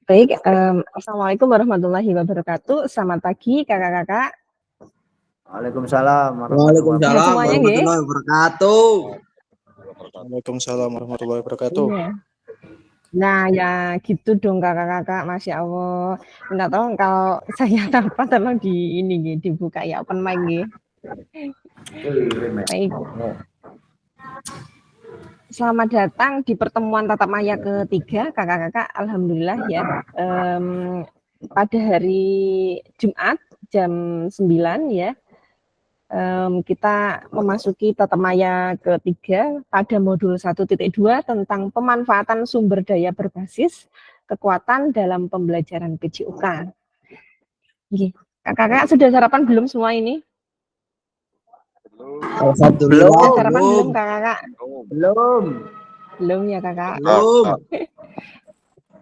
Baik, assalamualaikum warahmatullahi wabarakatuh. Selamat pagi kakak-kakak. Waalaikumsalam Sehat Waalaikumsalam semuanya nggih? warahmatullahi wabarakatuh. Waalaikumsalam warahmatullahi wabarakatuh. Iya. Nah, ya gitu dong kakak-kakak, Masya Allah. Minta tolong kalau saya tanpa tolong di ini nggih, dibuka ya open mic nggih. Baik. Selamat datang di pertemuan tatap maya ketiga kakak-kakak. Alhamdulillah ya. Pada hari Jumat jam 9 ya. Kita memasuki tatap maya ketiga pada modul 1.2 tentang pemanfaatan sumber daya berbasis kekuatan dalam pembelajaran PJUK. Kakak-kakak sudah sarapan belum semua ini? Alhamdulillah. Sudah sarapan belum kakak-kakak? Belum. Belum ya kakak? Belum.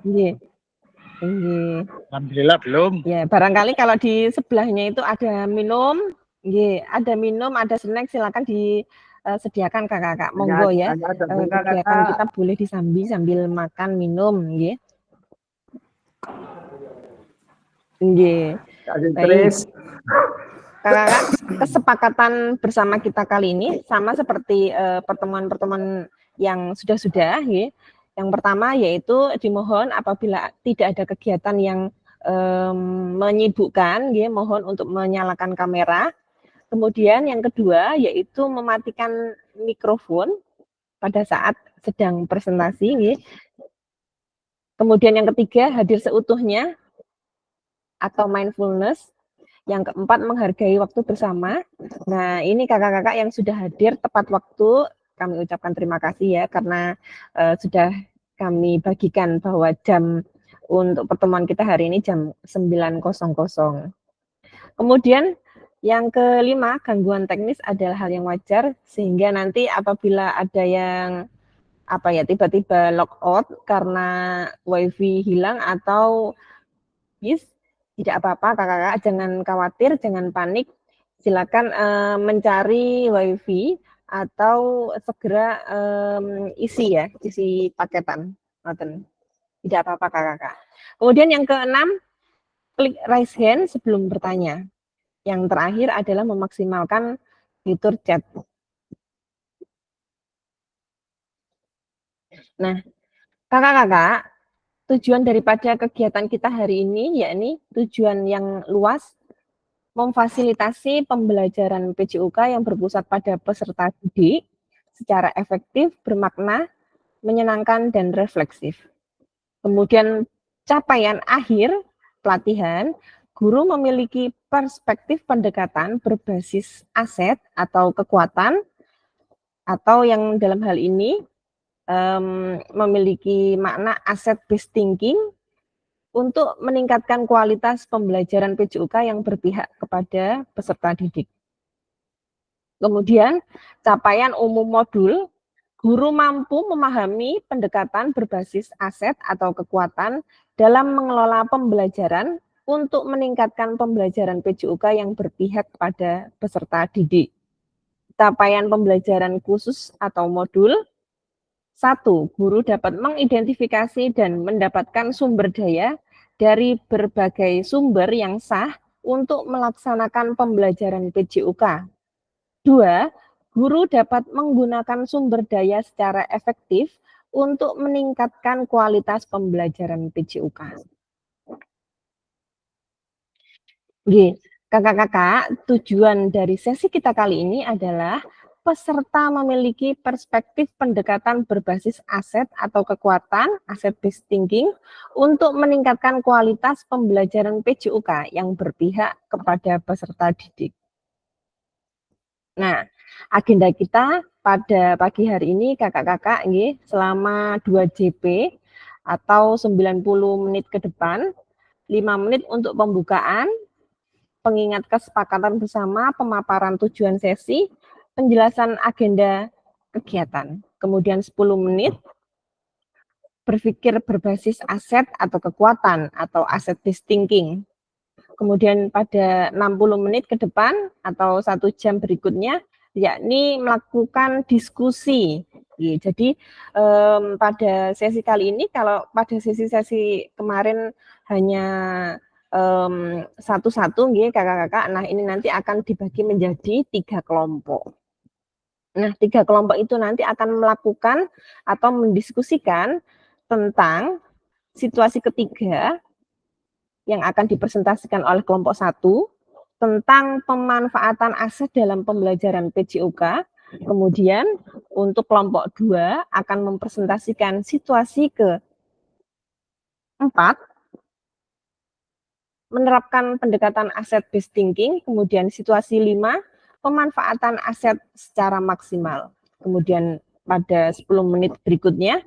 Iya. Alhamdulillah belum. Ya, barangkali kalau di sebelahnya itu ada minum, ada minum, ada snack, silakan disediakan kakak-kakak. Monggo ya. Kegiatan kita boleh disambi sambil makan minum, nggih. Baik. Kakak-kakak, kesepakatan bersama kita kali ini sama seperti pertemuan-pertemuan yang sudah-sudah, nggih. Yang pertama yaitu dimohon apabila tidak ada kegiatan yang menyibukkan, ya, mohon untuk menyalakan kamera. Kemudian yang kedua yaitu mematikan mikrofon pada saat sedang presentasi. Ya. Kemudian yang ketiga hadir seutuhnya atau mindfulness. Yang keempat menghargai waktu bersama. Nah ini kakak-kakak yang sudah hadir tepat waktu, kami ucapkan terima kasih ya karena sudah kami bagikan bahwa jam untuk pertemuan kita hari ini jam 9.00. Kemudian yang kelima, gangguan teknis adalah hal yang wajar sehingga nanti apabila ada yang tiba-tiba logout karena wifi hilang atau tidak apa-apa kakak-kakak, jangan khawatir, jangan panik. Silakan mencari wifi atau segera isi paketan. Tidak apa-apa kakak-kakak. Kemudian yang keenam, klik raise hand sebelum bertanya. Yang terakhir adalah memaksimalkan fitur chat. Nah, kakak-kakak, tujuan daripada kegiatan kita hari ini yakni tujuan yang luas, memfasilitasi pembelajaran PJUK yang berpusat pada peserta didik secara efektif, bermakna, menyenangkan, dan refleksif. Kemudian capaian akhir pelatihan, guru memiliki perspektif pendekatan berbasis aset atau kekuatan, atau yang dalam hal ini memiliki makna asset-based thinking untuk meningkatkan kualitas pembelajaran PJUK yang berpihak kepada peserta didik. Kemudian capaian umum modul, guru mampu memahami pendekatan berbasis aset atau kekuatan dalam mengelola pembelajaran untuk meningkatkan pembelajaran PJUK yang berpihak pada peserta didik. Capaian pembelajaran khusus atau modul, 1. Guru dapat mengidentifikasi dan mendapatkan sumber daya dari berbagai sumber yang sah untuk melaksanakan pembelajaran PJUK. 2. Guru dapat menggunakan sumber daya secara efektif untuk meningkatkan kualitas pembelajaran PJUK. Kakak-kakak, tujuan dari sesi kita kali ini adalah peserta memiliki perspektif pendekatan berbasis aset atau kekuatan, asset-based thinking, untuk meningkatkan kualitas pembelajaran PJUK yang berpihak kepada peserta didik. Nah, agenda kita pada pagi hari ini kakak-kakak selama 2 JP atau 90 menit ke depan, 5 menit untuk pembukaan, pengingat kesepakatan bersama, pemaparan tujuan sesi, penjelasan agenda kegiatan. Kemudian 10 menit berpikir berbasis aset atau kekuatan atau asset-based thinking. kemudian pada 60 menit ke depan atau 1 jam berikutnya, yakni melakukan diskusi. Jadi pada sesi kali ini, kalau pada sesi-sesi kemarin hanya satu-satu kakak-kakak, nah ini nanti akan dibagi menjadi 3 kelompok. Nah, 3 kelompok itu nanti akan melakukan atau mendiskusikan tentang situasi ketiga yang akan dipresentasikan oleh kelompok 1 tentang pemanfaatan aset dalam pembelajaran PJOK. Kemudian untuk kelompok 2 akan mempresentasikan situasi keempat, menerapkan pendekatan asset based thinking. Kemudian situasi 5, pemanfaatan aset secara maksimal. Kemudian pada 10 menit berikutnya,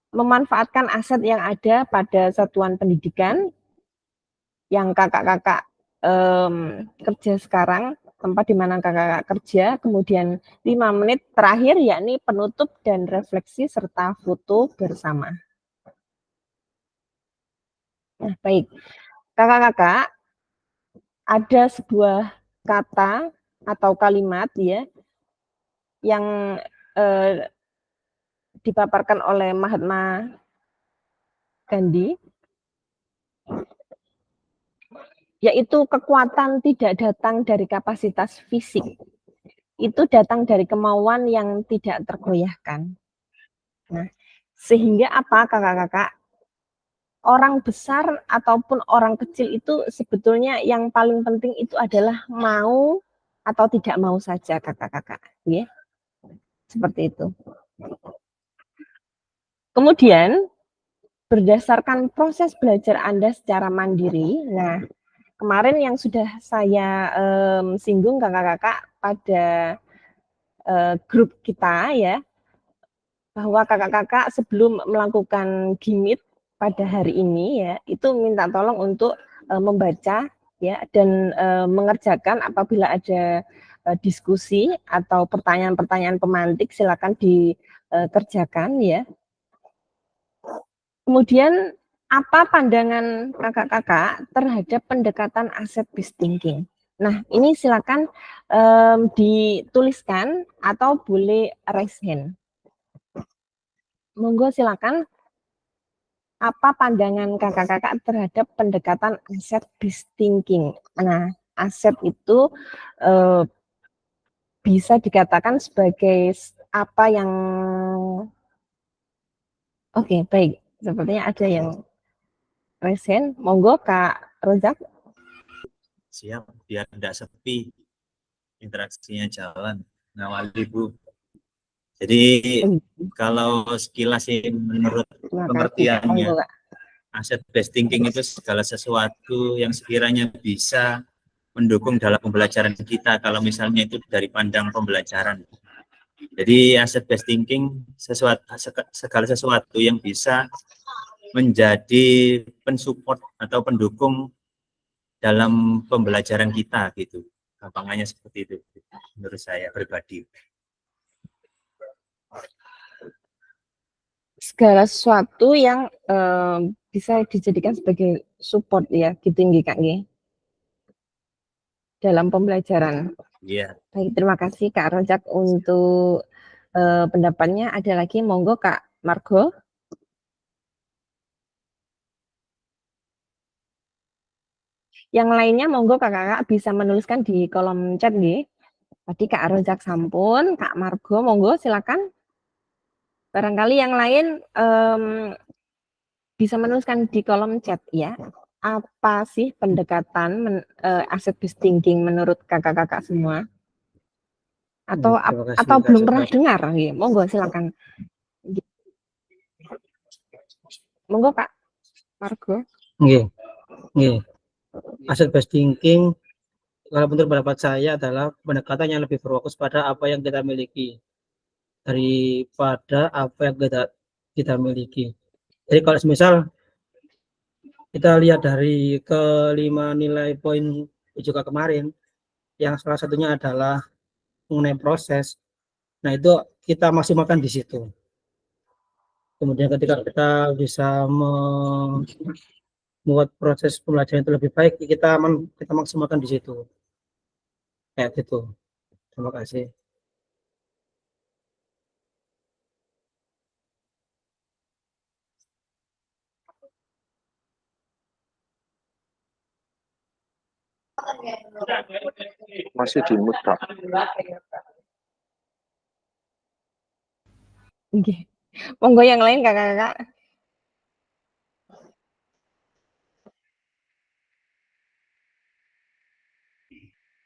memanfaatkan aset yang ada pada satuan pendidikan yang kakak-kakak kerja sekarang, tempat di mana kakak-kakak kerja. Kemudian 5 menit terakhir yakni penutup dan refleksi serta foto bersama. Nah, baik. Kakak-kakak, ada sebuah kata atau kalimat ya yang dipaparkan oleh Mahatma Gandhi, yaitu kekuatan tidak datang dari kapasitas fisik, itu datang dari kemauan yang tidak tergoyahkan. Nah, sehingga apa kakak-kakak? Orang besar ataupun orang kecil itu sebetulnya yang paling penting itu adalah mau atau tidak mau saja kakak-kakak, ya. Seperti itu. Kemudian berdasarkan proses belajar Anda secara mandiri, nah kemarin yang sudah saya singgung kakak-kakak pada grup kita ya, bahwa kakak-kakak sebelum melakukan gimit pada hari ini ya, itu minta tolong untuk membaca ya dan mengerjakan. Apabila ada diskusi atau pertanyaan-pertanyaan pemantik, silakan dikerjakan ya. Kemudian apa pandangan kakak-kakak terhadap pendekatan asset based thinking? Nah, ini silakan dituliskan atau boleh raise hand. Monggo silakan. Apa pandangan kakak-kakak terhadap pendekatan asset based thinking? Nah, aset itu bisa dikatakan sebagai apa yang oke, baik. Sepertinya ada yang resen. Monggo Kak Rozak. Siap, biar tidak sepi, interaksinya jalan. Ngawali Bu. Jadi kalau sekilas sih menurut pengertiannya, asset based thinking itu segala sesuatu yang sekiranya bisa mendukung dalam pembelajaran kita, kalau misalnya itu dari pandang pembelajaran. Jadi asset based thinking segala sesuatu yang bisa menjadi pensupport atau pendukung dalam pembelajaran kita gitu. Gampangannya seperti itu menurut saya pribadi. Segala sesuatu yang bisa dijadikan sebagai support ya, gitu Kak Nggih. Dalam pembelajaran. Iya. Baik, terima kasih Kak Rozak untuk pendapatnya. Ada lagi, monggo Kak Margo. Yang lainnya monggo kakak-kakak bisa menuliskan di kolom chat nggih. Tadi Kak Rozak sampun, Kak Margo monggo silakan. Barangkali yang lain bisa menuliskan di kolom chat ya. Apa sih pendekatan asset based thinking menurut kakak-kakak semua? Atau belum pernah dengar? Ya, monggo silakan. Monggo Kak Margo. Nggih. Asset based thinking kalau menurut pendapat saya adalah pendekatan yang lebih berfokus pada apa yang kita miliki daripada apa yang kita miliki. Jadi kalau misal kita lihat dari kelima nilai poin juga kemarin, yang salah satunya adalah mengenai proses. Nah, itu kita maksimalkan di situ. Kemudian ketika kita bisa membuat proses pembelajaran itu lebih baik, kita maksimalkan di situ. Kayak gitu. Terima kasih. Masih di mute, Kak. Nggih. Monggo yang lain Kakak-kakak.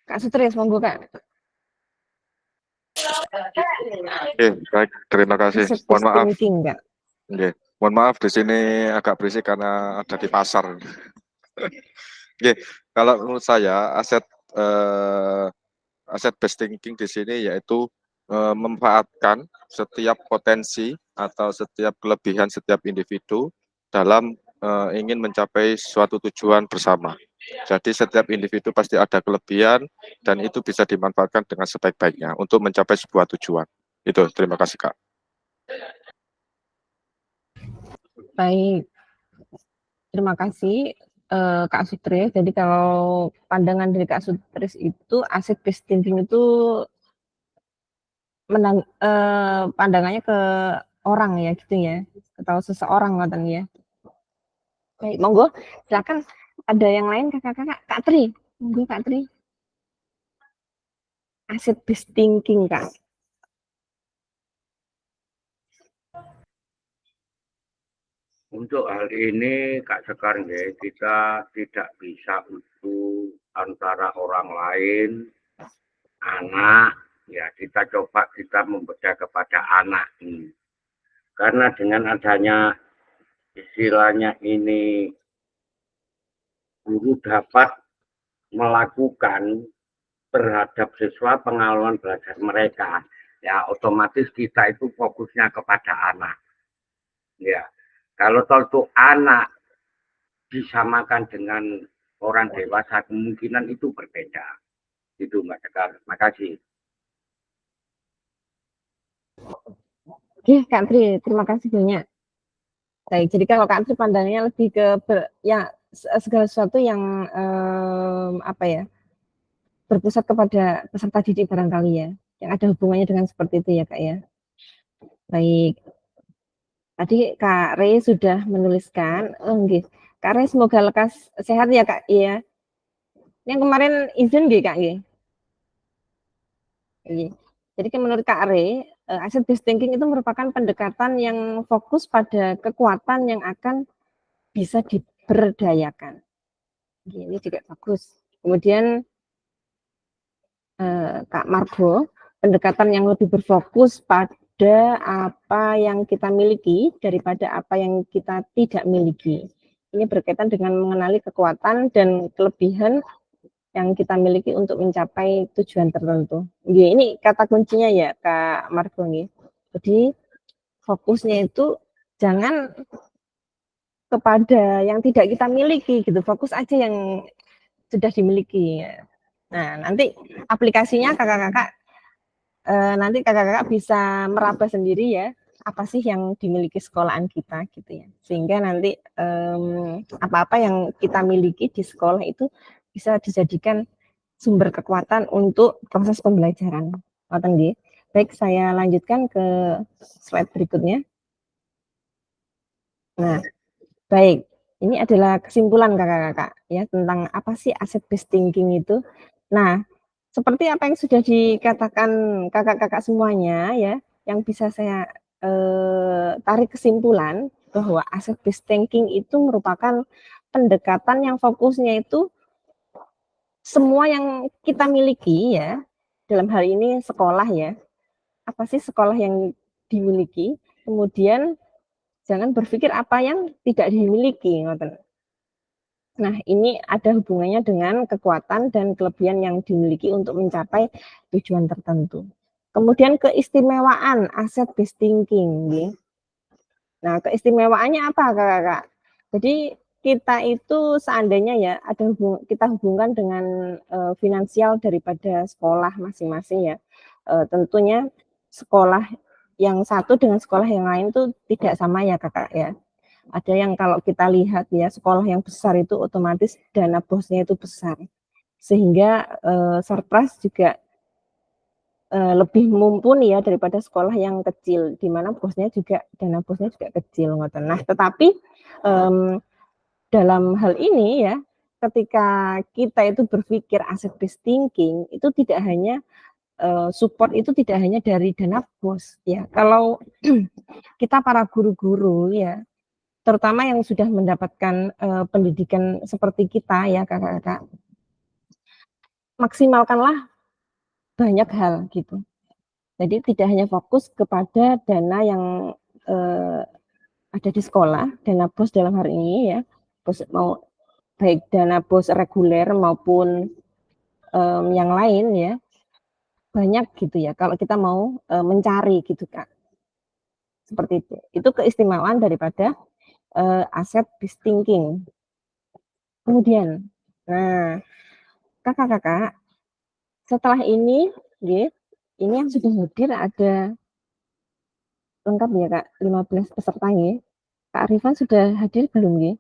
Kak Sutris, monggo Kak. Oke, baik. Terima kasih. Asset Mohon maaf. thinking, Kak. Oke, mohon maaf di sini agak berisik karena ada di pasar. Oke, kalau menurut saya aset based thinking di sini yaitu memanfaatkan setiap potensi atau setiap kelebihan setiap individu dalam ingin mencapai suatu tujuan bersama. Jadi setiap individu pasti ada kelebihan dan itu bisa dimanfaatkan dengan sebaik-baiknya untuk mencapai sebuah tujuan. Itu, terima kasih Kak. Baik. Terima kasih Kak Sutris. Jadi kalau pandangan dari Kak Sutris itu aset based thinking itu pandangannya ke orang ya gitu ya, atau seseorang ngoten ya. Baik, monggo silakan ada yang lain kakak-kakak. Kak Tri, monggo Kak Tri. Aset based thinking Kak. Untuk hal ini Kak Sekar ya, kita tidak bisa utuh antara orang lain, anak, ya kita coba kita membedah kepada anak ini. Karena dengan adanya istilahnya ini guru dapat melakukan terhadap siswa pengalaman belajar mereka, ya otomatis kita itu fokusnya kepada anak. Ya, kalau tentu anak disamakan dengan orang dewasa, kemungkinan itu berbeda. Itu Mbak Sekar. Makasih. Oke, Kak Tri, terima kasih banyak. Baik, jadi kalau Kak Tri pandangannya lebih ke segala sesuatu yang apa ya, berpusat kepada peserta didik barangkali ya, yang ada hubungannya dengan seperti itu ya Kak ya. Baik. Tadi Kak Rey sudah menuliskan, nggih. Kak Rey semoga lekas sehat ya Kak ya. Yang kemarin izin nggih Kak nggih. Jadi menurut Kak Rey, asset based thinking itu merupakan pendekatan yang fokus pada kekuatan yang akan bisa diberdayakan. Ini juga bagus. Kemudian Kak Margo, pendekatan yang lebih berfokus pada apa yang kita miliki daripada apa yang kita tidak miliki. Ini berkaitan dengan mengenali kekuatan dan kelebihan yang kita miliki untuk mencapai tujuan tertentu. Ini kata kuncinya ya Kak Margo nih. Jadi fokusnya itu jangan kepada yang tidak kita miliki gitu, fokus aja yang sudah dimiliki. Nah, nanti aplikasinya kakak-kakak nanti kakak-kakak bisa meraba sendiri ya, apa sih yang dimiliki sekolahan kita gitu ya. Sehingga nanti apa-apa yang kita miliki di sekolah itu bisa dijadikan sumber kekuatan untuk proses pembelajaran. Baik, saya lanjutkan ke slide berikutnya. Nah, baik. Ini adalah kesimpulan kakak-kakak ya tentang apa sih asset based thinking itu. Nah, seperti apa yang sudah dikatakan kakak-kakak semuanya ya, yang bisa saya tarik kesimpulan bahwa asset based thinking itu merupakan pendekatan yang fokusnya itu semua yang kita miliki ya, dalam hal ini sekolah ya. Apa sih sekolah yang dimiliki? Kemudian jangan berpikir apa yang tidak dimiliki. Nah, ini ada hubungannya dengan kekuatan dan kelebihan yang dimiliki untuk mencapai tujuan tertentu. Kemudian keistimewaan aset based thinking. Nah, keistimewaannya apa kakak-kakak? Jadi kita itu seandainya ya kita hubungkan dengan finansial daripada sekolah masing-masing ya. Tentunya sekolah yang satu dengan sekolah yang lain itu tidak sama ya kakak ya. Ada yang kalau kita lihat ya, sekolah yang besar itu otomatis dana bosnya itu besar. Sehingga surprise juga lebih mumpuni ya daripada sekolah yang kecil, di mana dana bosnya juga kecil. Nah, tetapi dalam hal ini ya, ketika kita itu berpikir asset based thinking, itu tidak hanya support itu tidak hanya dari dana bos ya. Kalau kita para guru-guru ya, terutama yang sudah mendapatkan pendidikan seperti kita ya kakak-kakak, maksimalkanlah banyak hal gitu. Jadi tidak hanya fokus kepada dana yang ada di sekolah, dana bos dalam hari ini ya, bos mau baik dana bos reguler maupun yang lain ya, banyak gitu ya. Kalau kita mau mencari gitu kak, seperti itu. Itu keistimewaan daripada asset based thinking. Kemudian, nah kakak-kakak, setelah ini, ini yang sudah hadir ada lengkap ya kak, 15 peserta ya. Kak Arifan sudah hadir belum ya?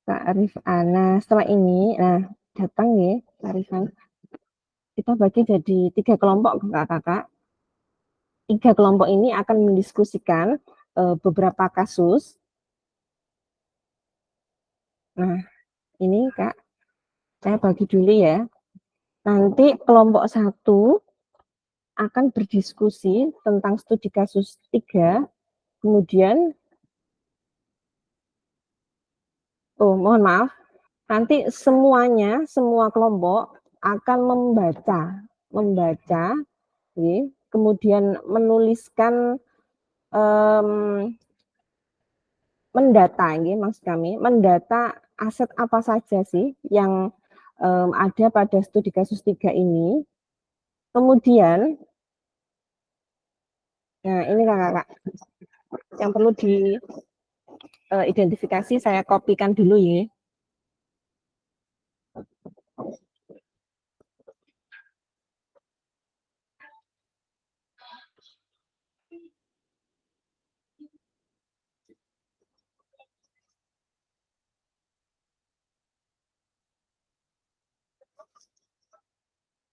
Kak Arifan, nah setelah ini, nah datang ya Kak Arifan. Kita bagi jadi 3 kelompok kakak-kakak. 3 kelompok ini akan mendiskusikan beberapa kasus. Nah ini kak, saya bagi dulu ya. Nanti kelompok 1 akan berdiskusi tentang studi kasus 3, kemudian, mohon maaf, nanti semua kelompok akan membaca, kemudian menuliskan, mendata, maksud kami, mendata aset apa saja sih yang ada pada studi kasus 3 ini. Kemudian, nah ini kakak-kakak, yang perlu diidentifikasi saya kopikan dulu ya.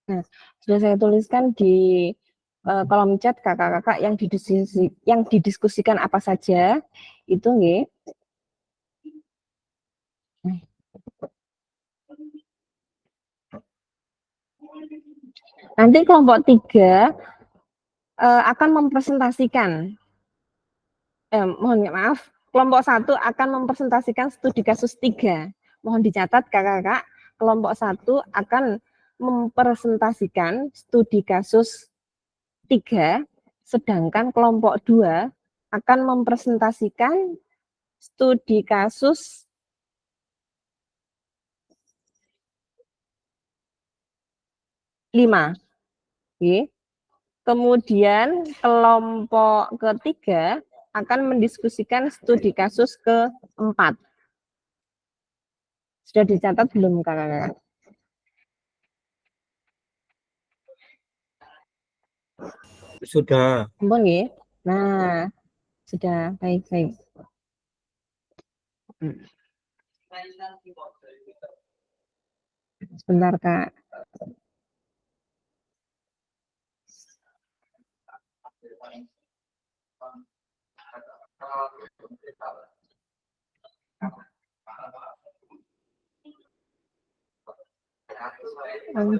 Nah, sudah saya tuliskan di kolom chat kakak-kakak yang didiskusikan apa saja itu nggih. Nanti kelompok 3 akan mempresentasikan, mohon maaf, kelompok 1 akan mempresentasikan studi kasus 3. Mohon dicatat kakak-kakak, kelompok 1 akan mempresentasikan studi kasus 3, sedangkan kelompok 2 akan mempresentasikan studi kasus 5. Kemudian kelompok ketiga akan mendiskusikan studi kasus ke-4. Sudah dicatat belum kakak-kakak? Sudah. Ampun ya. Nah, sudah baik-baik. Sebentar kak. Oke.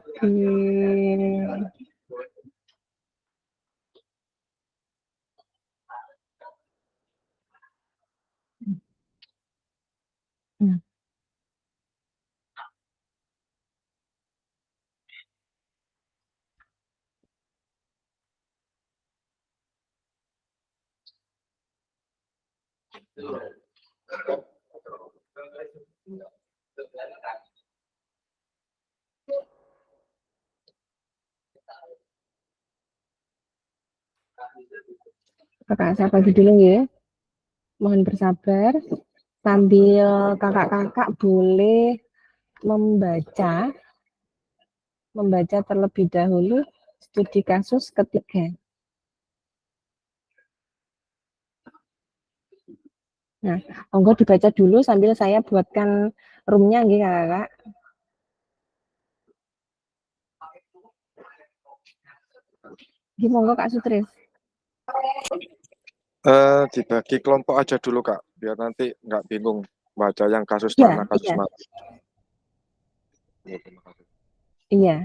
Kakak saya bagi dulu ya. Mohon bersabar. Sambil kakak-kakak boleh membaca terlebih dahulu studi kasus ketiga. Nah, monggo dibaca dulu sambil saya buatkan roomnya nggih Kakak. Nggih monggo Kak Sutris. Dibagi kelompok aja dulu Kak, biar nanti nggak bingung baca yang kasus Iya, tanah, kasus iya, mati. Ya, terima kasih. iya.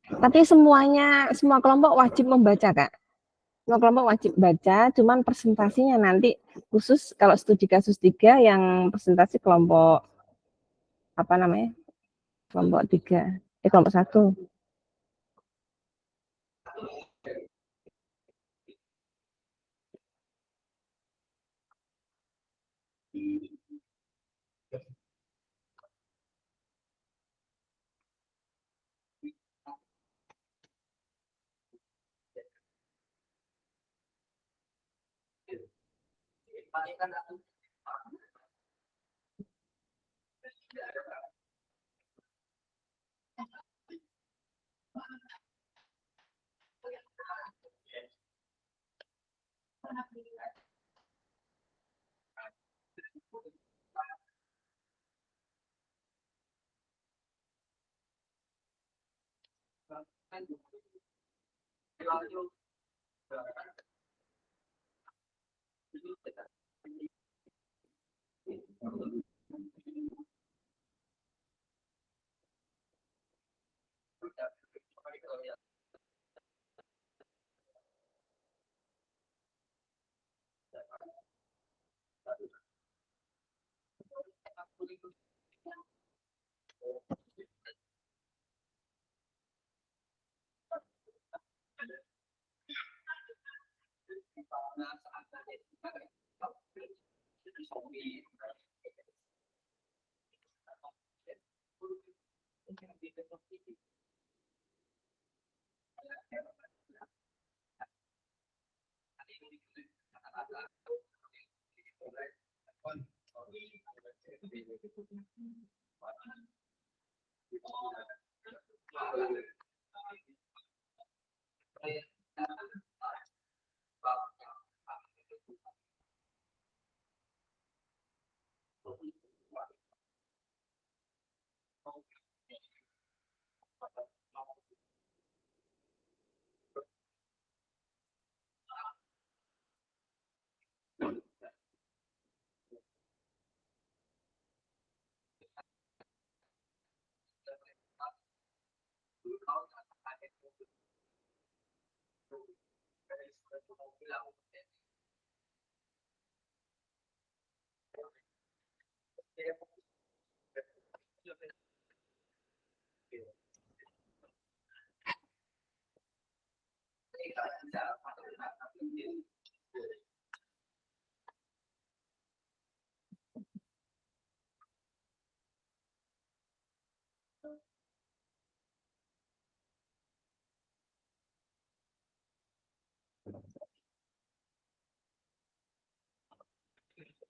Tapi semua kelompok wajib membaca Kak. Semua kelompok wajib baca, cuman presentasinya nanti khusus kalau studi kasus 3 yang presentasi kelompok apa namanya? Kelompok 3. Kelompok 1.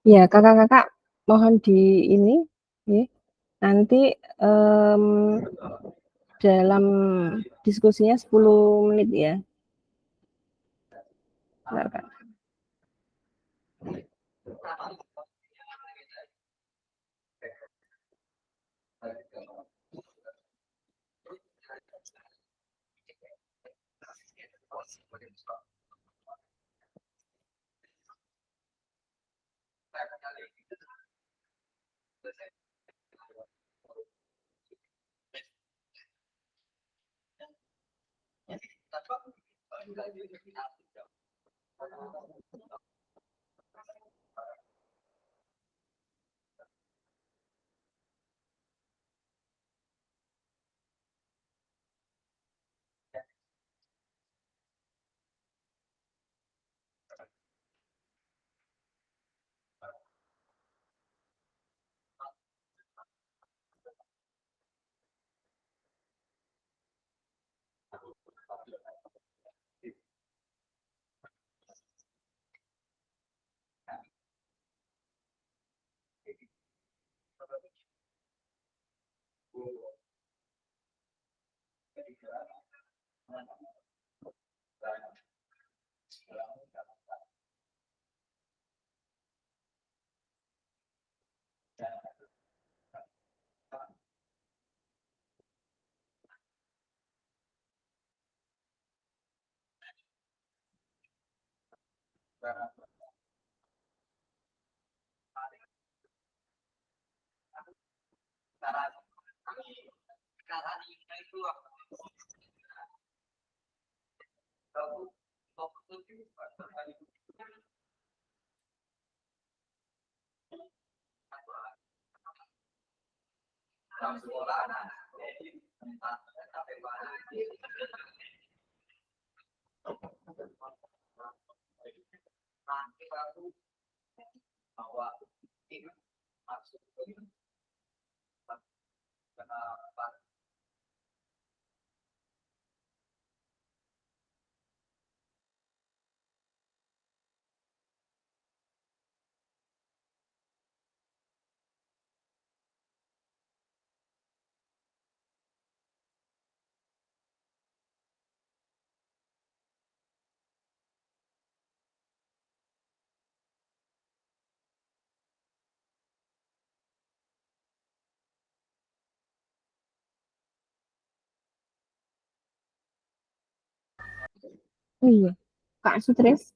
Ya, Kakak-kakak mohon di ini nggih. Nanti dalam diskusinya 10 menit ya. Bentar, Kak. Oh iya, Kak Sutris,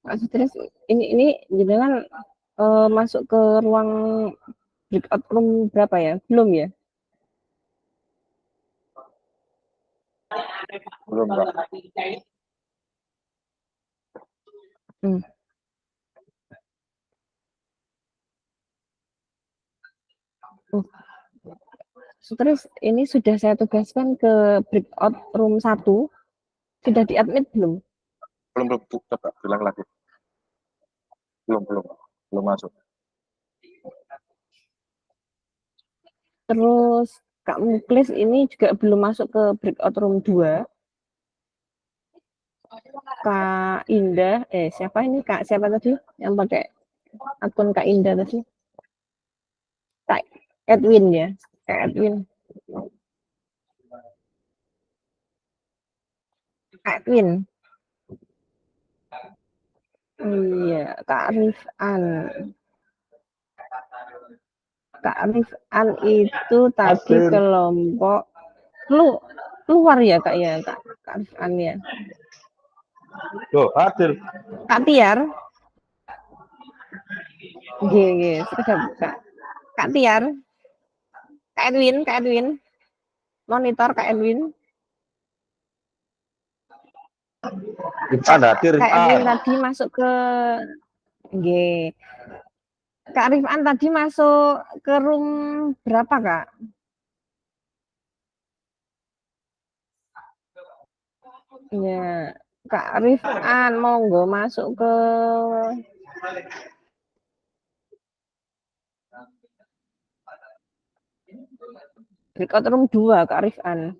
Kak Sutris, ini jenengan masuk ke ruang breakout room berapa ya? Belum ya? Belum, Mbak. Hmm. Oh, Sutris, ini sudah saya tugaskan ke breakout room 1. Sudah diadmit belum? Belum, coba bilang lagi. Belum masuk. Terus Kak Muklis ini juga belum masuk ke breakout room 2. Kak Indah, siapa ini Kak? Siapa tadi yang pakai akun Kak Indah tadi? Kak Edwin ya, Kak Edwin. Kak Edwin. Iya, Kak Rifan. Kak Rifan itu tadi kelompok keluar ya Kak ya, Kak Rifan ya. Loh, hadir. Kak Tiar. Nggih, sudah buka. Kak Tiar. Kak Edwin. Monitor Kak Edwin. Hadir. Kak Edwin tadi masuk ke nggih. Kak Rifan tadi masuk ke room berapa, Kak? Ya, Kak Rifan monggo masuk ke breakout room 2, Kak Rifan.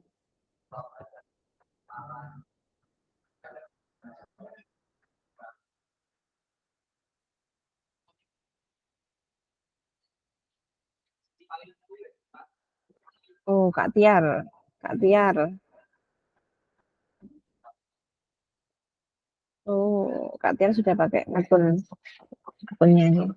Oh, Kak Tiar. Kak Tiar. Oh, Kak Tiar sudah pakai akunnya ini.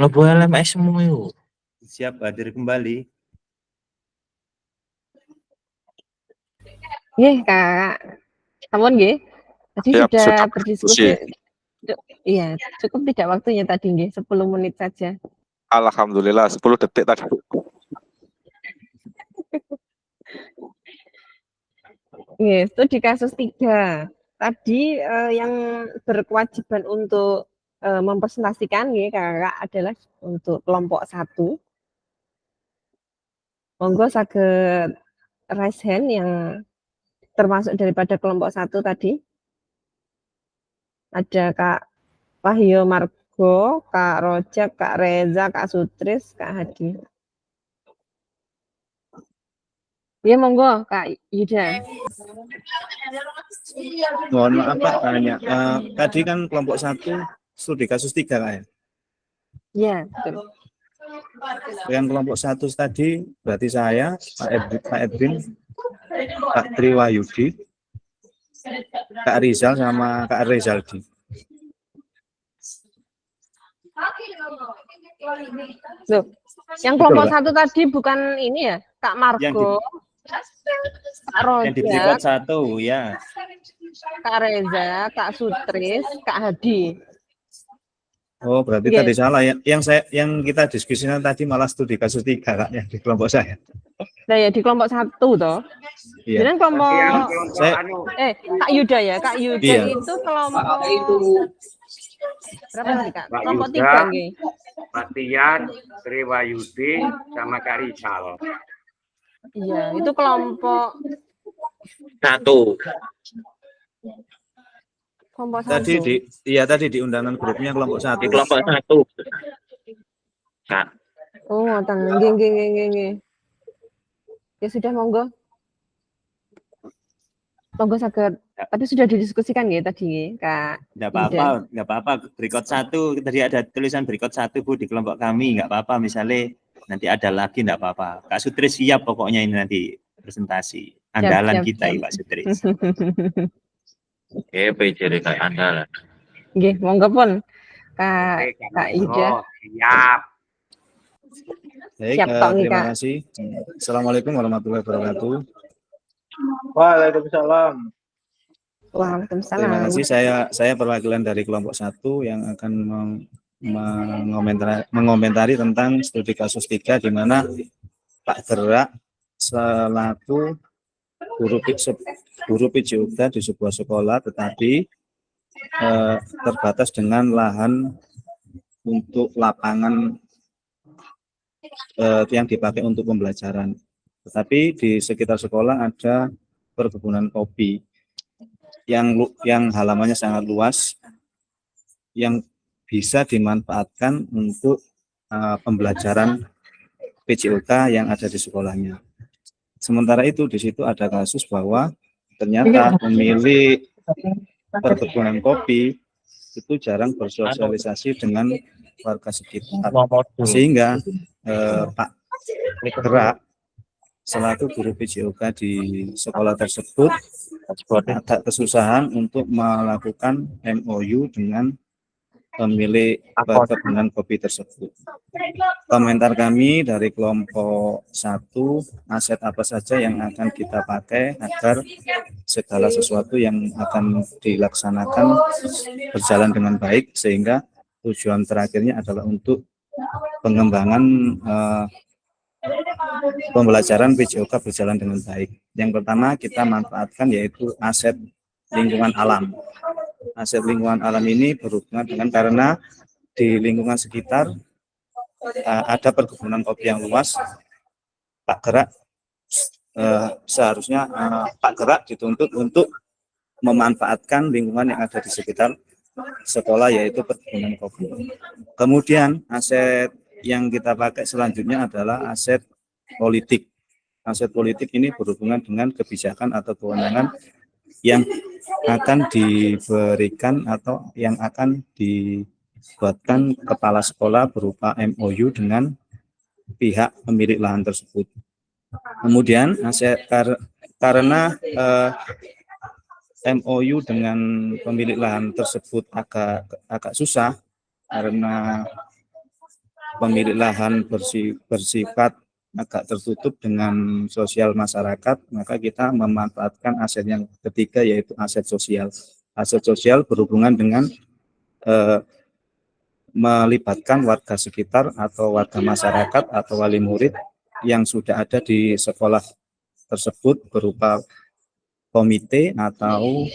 Mlebu LMS semua yuk. Siap hadir kembali. Nggih, Kak. Sampun nggih. Tadi Siap, sudah sudah berdiskusi. berdiskusi. Iya, cukup tidak waktunya tadi nggih, 10 menit saja. Alhamdulillah 10 detik tadi. Nggih, itu di kasus 3. Tadi yang berkewajiban untuk mempresentasikan nggih Kakak adalah untuk kelompok 1. Monggo saged raise hand yang termasuk daripada kelompok 1 tadi. Ada Kak Wahyu Margo, Kak Rojak, Kak Reza, Kak Sutris, Kak Hadi. Ya monggo Kak Yuda. Mohon maaf Pak, tanya. Tadi kan kelompok 1 studi kasus 3 Kak ya? Ya, betul. Yang kelompok 1 tadi berarti saya, Pak Edwin, Pak Tri Wahyudi, Kak Rizal sama Kak Rezaldi. Loh, yang kelompok 1 tadi bukan ini ya, Kak Margo, Kak Yang di berikut Rojak, 1 ya. Kak Reza, Kak Sutris, Kak Hadi. Oh, berarti Yes. tadi salah ya. Yang kita diskusikan tadi malah studi kasus 3 Kak ya di kelompok saya. Nah ya di kelompok 1 toh. Iya. Jadi kelompok Yang kelompok Saya- anu, Kak Yuda ya, Kak Yuda Iya. itu kelompok berapa tadi Kak? Pak Kelompok Yuda. 3 nggih. Pak Tian, Tri Wahyudi, sama Kak Rizal. Iya, itu kelompok 1. kelompok 1. Tadi di undangan grupnya kelompok 1. Di kelompok 1. Kak, Oh, ngoten. Nggih. Ya sudah monggo. Monggo saged. Tadi sudah didiskusikan ya tadi nggih, Kak. enggak apa-apa. Berikut 1, tadi ada tulisan berikut 1 Bu di kelompok kami, enggak apa-apa. Misalnya nanti ada lagi enggak apa-apa. Kak Sutris siap pokoknya ini nanti presentasi. Andalan Siap. kita ya Pak Sutris. PJR kayak andalan. Nggih, monggo pun. Kak Oke, Kak Yuda. Oh, siap. Baik, Siap, Tok, nih, terima Kak. kasih. Assalamualaikum warahmatullahi wabarakatuh. Waalaikumsalam. Waalaikumsalam. Terima kasih. Saya perwakilan dari kelompok 1 yang akan mengomentari tentang studi kasus 3 di mana Pak Gerak selaku guru PJOK di sebuah sekolah, tetapi terbatas dengan lahan untuk lapangan yang dipakai untuk pembelajaran. Tetapi di sekitar sekolah ada perkebunan kopi yang halamannya sangat luas, yang bisa dimanfaatkan untuk pembelajaran PJOK yang ada di sekolahnya. Sementara itu di situ ada kasus bahwa ternyata pemilik perkebunan kopi itu jarang bersosialisasi dengan warga sekitar, sehingga Pak Gerak selaku guru PJOK di sekolah tersebut agak kesusahan untuk melakukan MOU dengan pemilik perkebunan kopi tersebut. Komentar kami dari kelompok 1, aset apa saja yang akan kita pakai agar segala sesuatu yang akan dilaksanakan berjalan dengan baik, sehingga tujuan terakhirnya adalah untuk pengembangan pembelajaran PJOK berjalan dengan baik. Yang pertama kita manfaatkan yaitu aset lingkungan alam. Aset lingkungan alam ini berhubungan dengan karena di lingkungan sekitar ada perkebunan kopi yang luas. Pak Gerak seharusnya Pak Gerak dituntut untuk memanfaatkan lingkungan yang ada di sekitar sekolah yaitu perkebunan kopi. Kemudian aset yang kita pakai selanjutnya adalah aset politik. Aset politik ini berhubungan dengan kebijakan atau kewenangan yang akan diberikan atau yang akan dibuatkan kepala sekolah berupa MOU dengan pihak pemilik lahan tersebut. Kemudian aset karena MOU dengan pemilik lahan tersebut agak susah karena pemilik lahan bersifat agak tertutup dengan sosial masyarakat, maka kita memanfaatkan aset yang ketiga yaitu aset sosial. Aset sosial berhubungan dengan melibatkan warga sekitar atau warga masyarakat atau wali murid yang sudah ada di sekolah tersebut berupa komite atau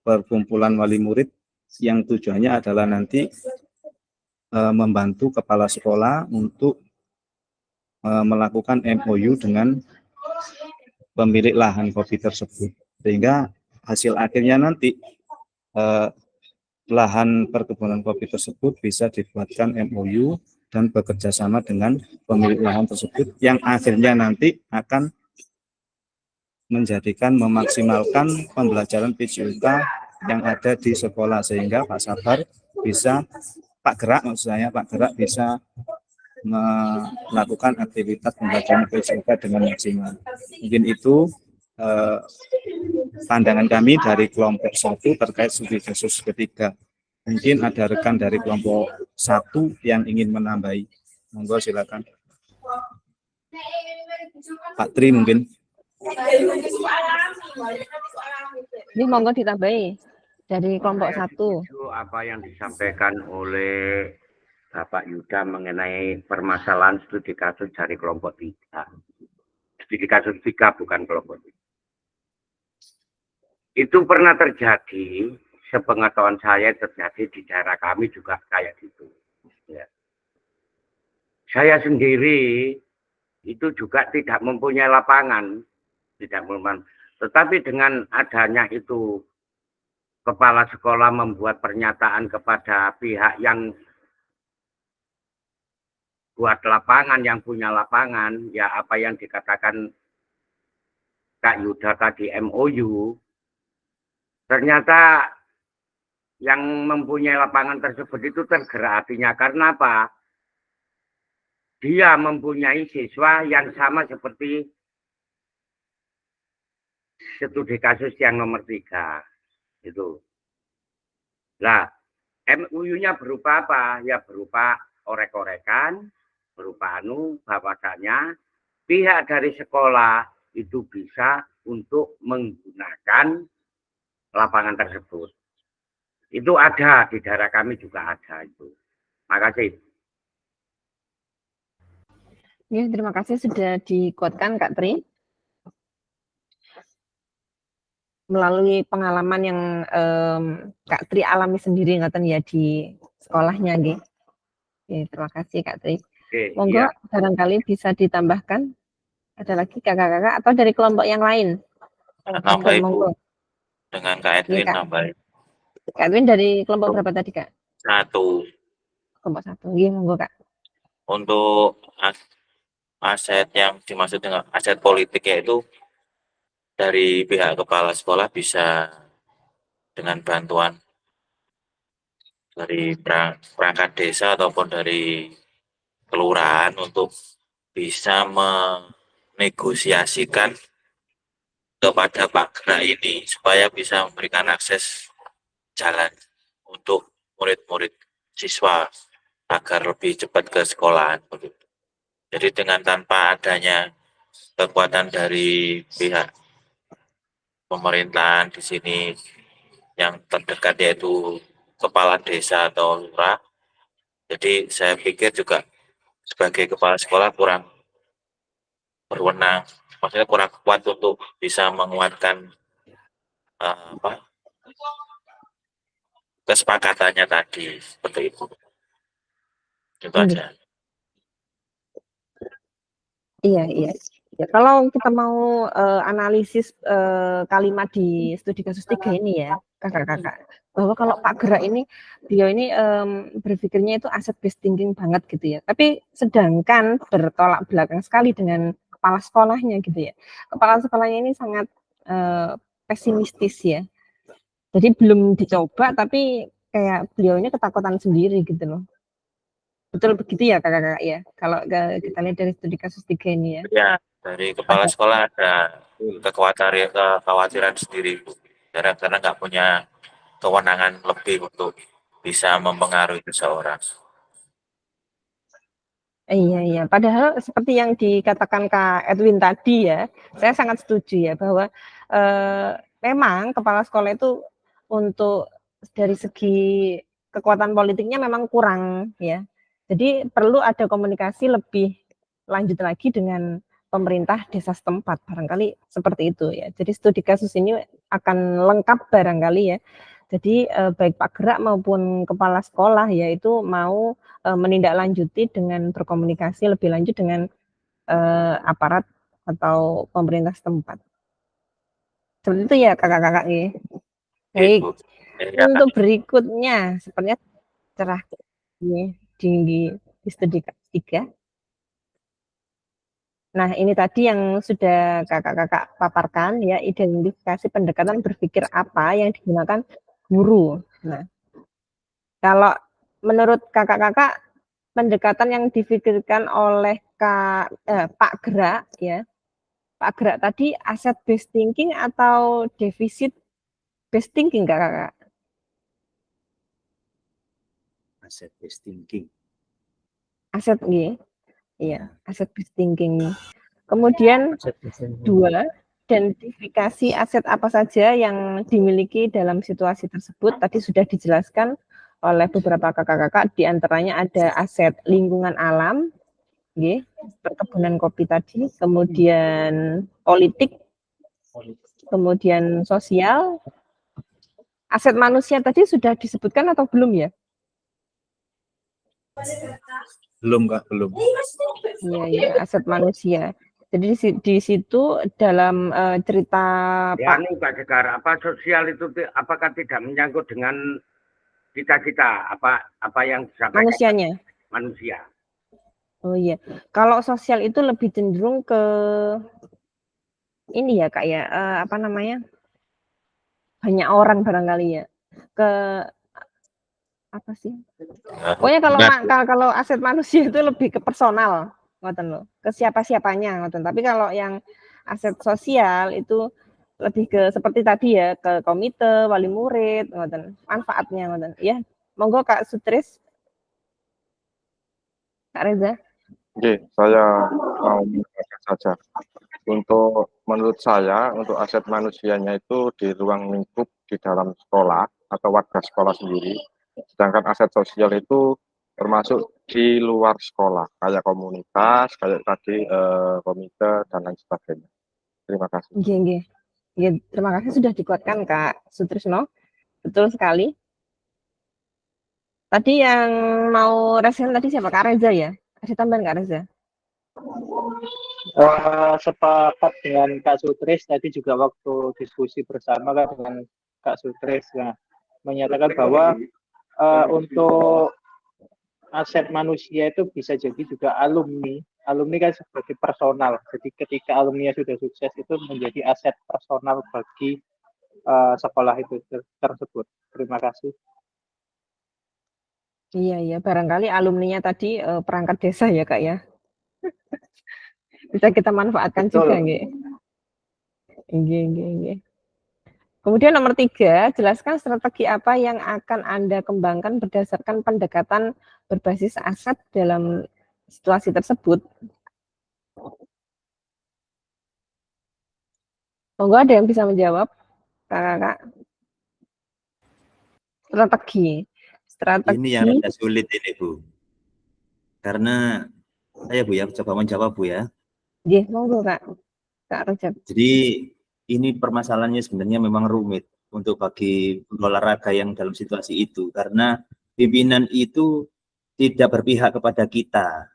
perkumpulan wali murid yang tujuannya adalah nanti membantu kepala sekolah untuk melakukan MOU dengan pemilik lahan kopi tersebut, sehingga hasil akhirnya nanti lahan perkebunan kopi tersebut bisa dibuatkan MOU dan bekerja sama dengan pemilik lahan tersebut yang akhirnya nanti akan menjadikan memaksimalkan pembelajaran PJOK yang ada di sekolah, sehingga Pak Sabar bisa Pak Gerak bisa melakukan aktivitas pembelajaran PJOK dengan maksimal. Mungkin itu pandangan kami dari kelompok 1 terkait studi kasus ketiga. Mungkin ada rekan dari kelompok 1 yang ingin menambahi. Monggo silakan. Pak Tri mungkin. Ini monggo ditambahi dari kelompok 1. Itu apa yang disampaikan oleh Bapak Yuda mengenai permasalahan studi kasus dari kelompok 3. Studi kasus 3 bukan kelompok 3. Itu pernah terjadi, sepengetahuan saya terjadi di daerah kami juga kayak gitu. Ya. Saya sendiri itu juga tidak mempunyai lapangan, tetapi dengan adanya itu kepala sekolah membuat pernyataan kepada pihak yang buat lapangan, yang punya lapangan, ya apa yang dikatakan Kak Yuda tadi MOU, ternyata yang mempunyai lapangan tersebut itu tergerak hatinya. Karena apa? Dia mempunyai siswa yang sama seperti studi kasus yang nomor 3. Itu. Nah, MOU-nya berupa apa? Ya berupa orek-orekan, berupa bahwasannya pihak dari sekolah itu bisa untuk menggunakan lapangan tersebut. Itu ada di daerah kami juga ada itu. Makasih. Ya, terima kasih sudah dikuatkan Kak Tri. Melalui pengalaman yang Kak Tri alami sendiri ngoten ya di sekolahnya nggih. Oke, terima kasih Kak Tri. Oke, Monggo iya. barangkali bisa ditambahkan. Ada lagi kakak-kakak atau dari kelompok yang lain? Nambah Ibu. Monggo. Dengan Kak Edwin Kak. nambah. Kak Edwin dari kelompok berapa tadi Kak? 1. Kelompok 1. Nggih, monggo Kak. Untuk aset yang dimaksud dengan aset politik yaitu dari pihak kepala sekolah bisa dengan bantuan dari perangkat desa ataupun dari kelurahan untuk bisa menegosiasikan kepada Pak Gerak ini supaya bisa memberikan akses jalan untuk murid-murid siswa agar lebih cepat ke sekolahan. Jadi dengan tanpa adanya kekuatan dari pihak pemerintahan di sini yang terdekat yaitu kepala desa atau lurah. Jadi saya pikir juga sebagai kepala sekolah kurang berwenang, maksudnya kurang kuat untuk bisa menguatkan kesepakatannya tadi seperti itu. Itu aja. Iya. Ya, kalau kita mau analisis kalimat di studi kasus 3 ini ya, kakak-kakak. bahwa kalau Pak Gerak ini, beliau ini berpikirnya itu asset based thinking banget gitu ya. Tapi sedangkan bertolak belakang sekali dengan kepala sekolahnya gitu ya. Kepala sekolahnya ini sangat pesimistis ya. Jadi belum dicoba tapi kayak beliau ini ketakutan sendiri gitu loh. Betul begitu ya kakak-kakak ya? Kalau kita lihat dari studi kasus 3 ini ya. Ya, dari kepala sekolah ada kekhawatiran sendiri, Bu. Karena nggak punya kewenangan lebih untuk bisa mempengaruhi seseorang. Iya. Padahal seperti yang dikatakan Kak Edwin tadi ya, saya sangat setuju ya bahwa memang kepala sekolah itu untuk dari segi kekuatan politiknya memang kurang ya. Jadi perlu ada komunikasi lebih lanjut lagi dengan pemerintah desa setempat, barangkali seperti itu ya. Jadi studi kasus ini akan lengkap barangkali ya. Jadi baik Pak Gerak maupun kepala sekolah yaitu mau menindaklanjuti dengan berkomunikasi lebih lanjut dengan aparat atau pemerintah setempat. Seperti itu ya kakak-kakak ya. Baik. Untuk berikutnya sepertinya cerah di studi ketiga. Nah, ini tadi yang sudah kakak-kakak paparkan ya, identifikasi pendekatan berpikir apa yang digunakan guru. Nah, kalau menurut kakak-kakak pendekatan yang dipikirkan oleh Pak Gerak ya, Pak Gerak tadi asset based thinking atau deficit based thinking kakak-kakak? Asset based thinking. Aset iya, asset based thinking. Kemudian 2, identifikasi aset apa saja yang dimiliki dalam situasi tersebut. Tadi sudah dijelaskan oleh beberapa kakak-kakak, diantaranya ada aset lingkungan alam, perkebunan kopi tadi, kemudian politik, kemudian sosial. Aset manusia tadi sudah disebutkan atau belum ya? Belum Kak, belum. Iya, aset manusia. Jadi di situ dalam cerita Ya, Pak Sekar, apa sosial itu apakah tidak menyangkut dengan kita apa yang disampaikan manusianya? Manusia. Oh iya, kalau sosial itu lebih cenderung ke ini ya Kak ya, apa namanya? Banyak orang barangkali ya. Ke apa sih? Pokoknya kalau aset manusia itu lebih ke personal, ngoten loh. Ke siapa-siapanya ngoten. Tapi kalau yang aset sosial itu lebih ke seperti tadi ya, ke komite, wali murid, ngoten. Manfaatnya ngoten. Ya, monggo Kak Sutris. Kak Reza. Oke, saya mau menjelaskan saja. Menurut saya, untuk aset manusianya itu di ruang lingkup di dalam sekolah atau warga sekolah sendiri. Sedangkan aset sosial itu termasuk di luar sekolah, kayak komunitas, kayak tadi komite dan lain sebagainya. Terima kasih. Nggih. Ya, terima kasih sudah dikuatkan Kak Sutrisno. Betul sekali. Tadi yang mau resen tadi siapa? Kak Reza ya? Kasih tambahan Kak Reza. Sepakat dengan Kak Sutris tadi juga waktu diskusi bersama dengan Kak Sutris menyatakan bahwa untuk aset manusia itu bisa jadi juga alumni kan sebagai personal. Jadi ketika alumni sudah sukses itu menjadi aset personal bagi sekolah itu tersebut. Terima kasih. Iya, barangkali alumninya tadi perangkat desa ya Kak ya. Bisa kita manfaatkan juga nggih. Nggih. Kemudian nomor 3, jelaskan strategi apa yang akan Anda kembangkan berdasarkan pendekatan berbasis aset dalam situasi tersebut. Monggo ada yang bisa menjawab, Kakak? Strategi. Ini yang agak sulit ini Bu. Karena saya Bu ya, coba menjawab Bu ya. Nggih, monggo Kak Rejab. Jadi ini permasalahannya sebenarnya memang rumit untuk bagi olahraga yang dalam situasi itu, karena pimpinan itu tidak berpihak kepada kita.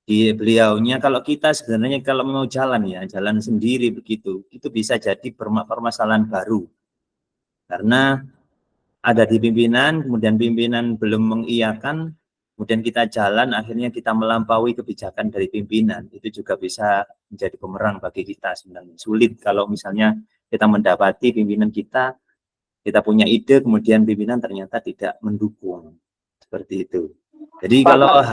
Beliaunya, kalau kita sebenarnya kalau mau jalan sendiri begitu, itu bisa jadi permasalahan baru. Karena ada di pimpinan, kemudian pimpinan belum mengiyakan, kemudian kita jalan, akhirnya kita melampaui kebijakan dari pimpinan. Itu juga bisa menjadi bumerang bagi kita sebenarnya. Sulit kalau misalnya kita mendapati pimpinan kita punya ide, kemudian pimpinan ternyata tidak mendukung. Seperti itu. Jadi kalau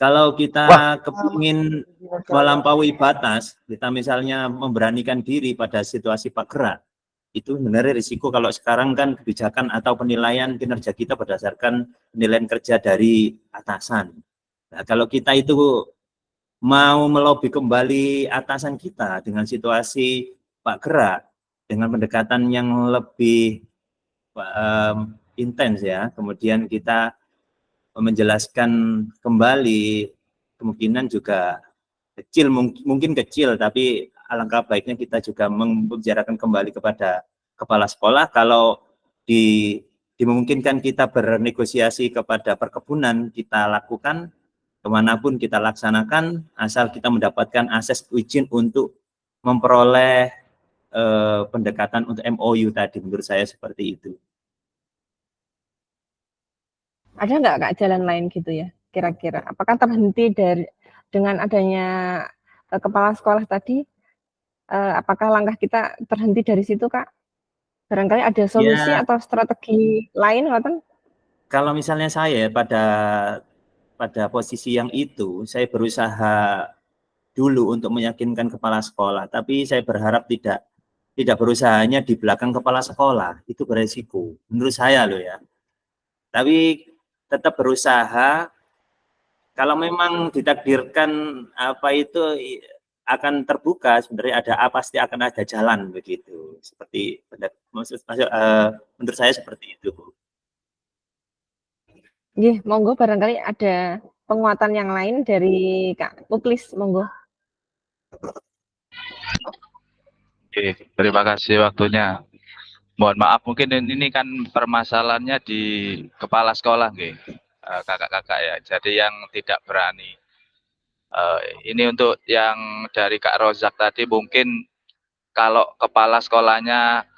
kalau kita kepingin melampaui batas, kita misalnya memberanikan diri pada situasi pakra, itu sebenarnya risiko. Kalau sekarang kan kebijakan atau penilaian kinerja kita berdasarkan penilaian kerja dari atasan. Nah, kalau kita itu mau melobi kembali atasan kita dengan situasi pakra, dengan pendekatan yang lebih intens ya, kemudian kita menjelaskan kembali, kemungkinan juga kecil, mungkin kecil, tapi alangkah baiknya kita juga membicarakan kembali kepada kepala sekolah. Kalau dimungkinkan kita bernegosiasi kepada perkebunan, kita lakukan, kemanapun kita laksanakan, asal kita mendapatkan akses izin untuk memperoleh pendekatan untuk MOU tadi. Menurut saya seperti itu. Ada nggak Kak jalan lain gitu ya kira-kira? Apakah terhenti dengan adanya kepala sekolah tadi? Apakah langkah kita terhenti dari situ Kak? Barangkali ada solusi atau strategi lain, Ngoten? Kalau misalnya saya pada posisi yang itu, saya berusaha dulu untuk meyakinkan kepala sekolah, tapi saya berharap tidak berusahanya di belakang kepala sekolah, itu beresiko menurut saya loh ya. Tapi tetap berusaha, kalau memang ditakdirkan apa itu akan terbuka, sebenarnya pasti akan ada jalan begitu. Seperti menurut saya seperti itu, Bu. Monggo barangkali ada penguatan yang lain dari Kak Muklis, monggo. Oke, terima kasih waktunya. Mohon maaf, mungkin ini kan permasalahannya di kepala sekolah, kakak-kakak ya. Jadi yang tidak berani. Ini untuk yang dari Kak Rozak tadi, mungkin kalau kepala sekolahnya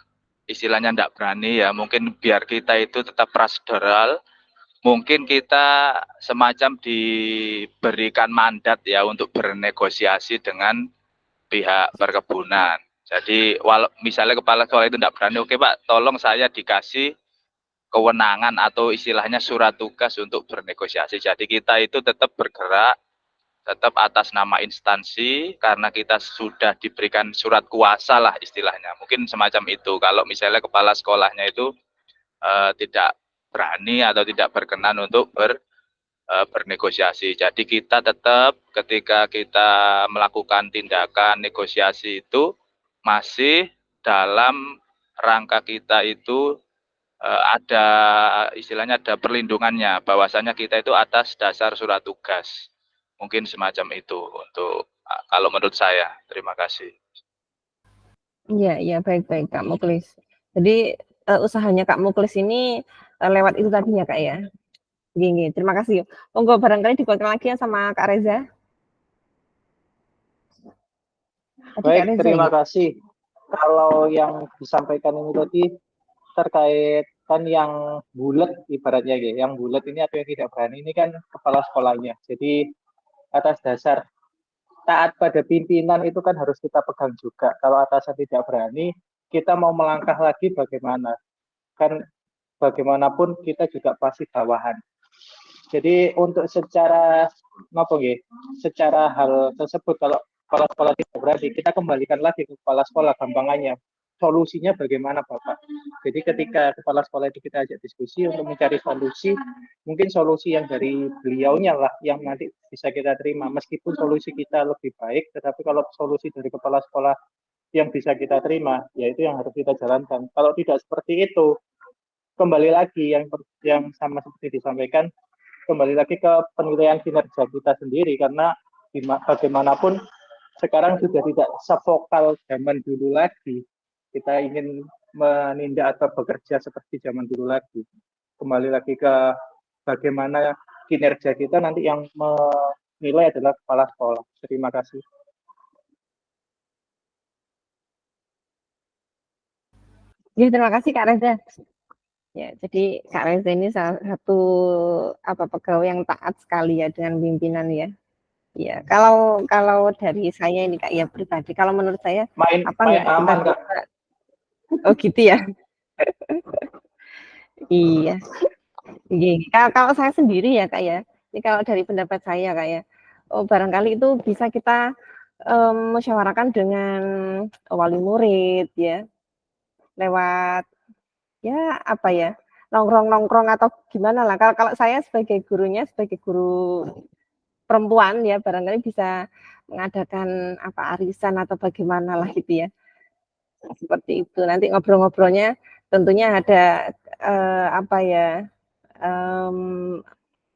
istilahnya tidak berani ya, mungkin biar kita itu tetap prosedural, mungkin kita semacam diberikan mandat ya untuk bernegosiasi dengan pihak perkebunan. Jadi walau misalnya kepala sekolah itu tidak berani, oke Pak, tolong saya dikasih kewenangan atau istilahnya surat tugas untuk bernegosiasi. Jadi kita itu tetap bergerak, tetap atas nama instansi, karena kita sudah diberikan surat kuasa lah istilahnya. Mungkin semacam itu. Kalau misalnya kepala sekolahnya itu tidak berani atau tidak berkenan untuk bernegosiasi. Jadi kita tetap ketika kita melakukan tindakan negosiasi itu masih dalam rangka kita itu ada istilahnya ada perlindungannya, bahwasanya kita itu atas dasar surat tugas. Mungkin semacam itu untuk kalau menurut saya. Terima kasih. Iya, baik Kak Muklis. Jadi usahanya Kak Muklis ini lewat itu tadinya Kak ya. Gini, terima kasih. Monggo barangkali dikuatkan lagi ya sama Kak Reza. Baik, terima kasih. Kalau yang disampaikan ini tadi terkait kan yang bulat ibaratnya ya, yang bulat ini atau yang tidak berani ini kan kepala sekolahnya. Jadi atas dasar taat pada pimpinan itu kan harus kita pegang juga. Kalau atasan tidak berani, kita mau melangkah lagi bagaimana? Kan bagaimanapun kita juga pasti bawahan. Jadi untuk secara secara hal tersebut, kalau kepala sekolah tidak berani, kita kembalikan lagi ke kepala sekolah gampangannya. Solusinya bagaimana Bapak? Jadi ketika kepala sekolah itu kita ajak diskusi untuk mencari solusi, mungkin solusi yang dari beliaunya lah yang nanti bisa kita terima. Meskipun solusi kita lebih baik, tetapi kalau solusi dari kepala sekolah yang bisa kita terima, ya itu yang harus kita jalankan. Kalau tidak seperti itu, kembali lagi yang sama seperti disampaikan, kembali lagi ke penilaian kinerja kita sendiri, karena bagaimanapun sekarang sudah tidak sevokal zaman dulu lagi. Kita ingin menindak atau bekerja seperti zaman dulu lagi. Kembali lagi ke bagaimana kinerja kita, nanti yang menilai adalah kepala sekolah. Terima kasih. Ya, terima kasih Kak Reza. Ya, jadi Kak Reza ini salah satu pegawai yang taat sekali ya dengan pimpinan ya. Ya, kalau dari saya ini Kak ya pribadi, kalau menurut saya Main enggak kita aman, Kak. coba. Oh gitu ya. Iya. Kalau saya sendiri ya Kak ya. Ini kalau dari pendapat saya Kak ya. Oh, barangkali itu bisa kita musyawarahkan dengan wali murid ya. Lewat ya apa ya? Nongkrong-nongkrong atau gimana lah. Kalau saya sebagai gurunya, sebagai guru perempuan ya barangkali bisa mengadakan arisan atau bagaimana lah gitu ya. Seperti itu. Nanti ngobrol-ngobrolnya tentunya ada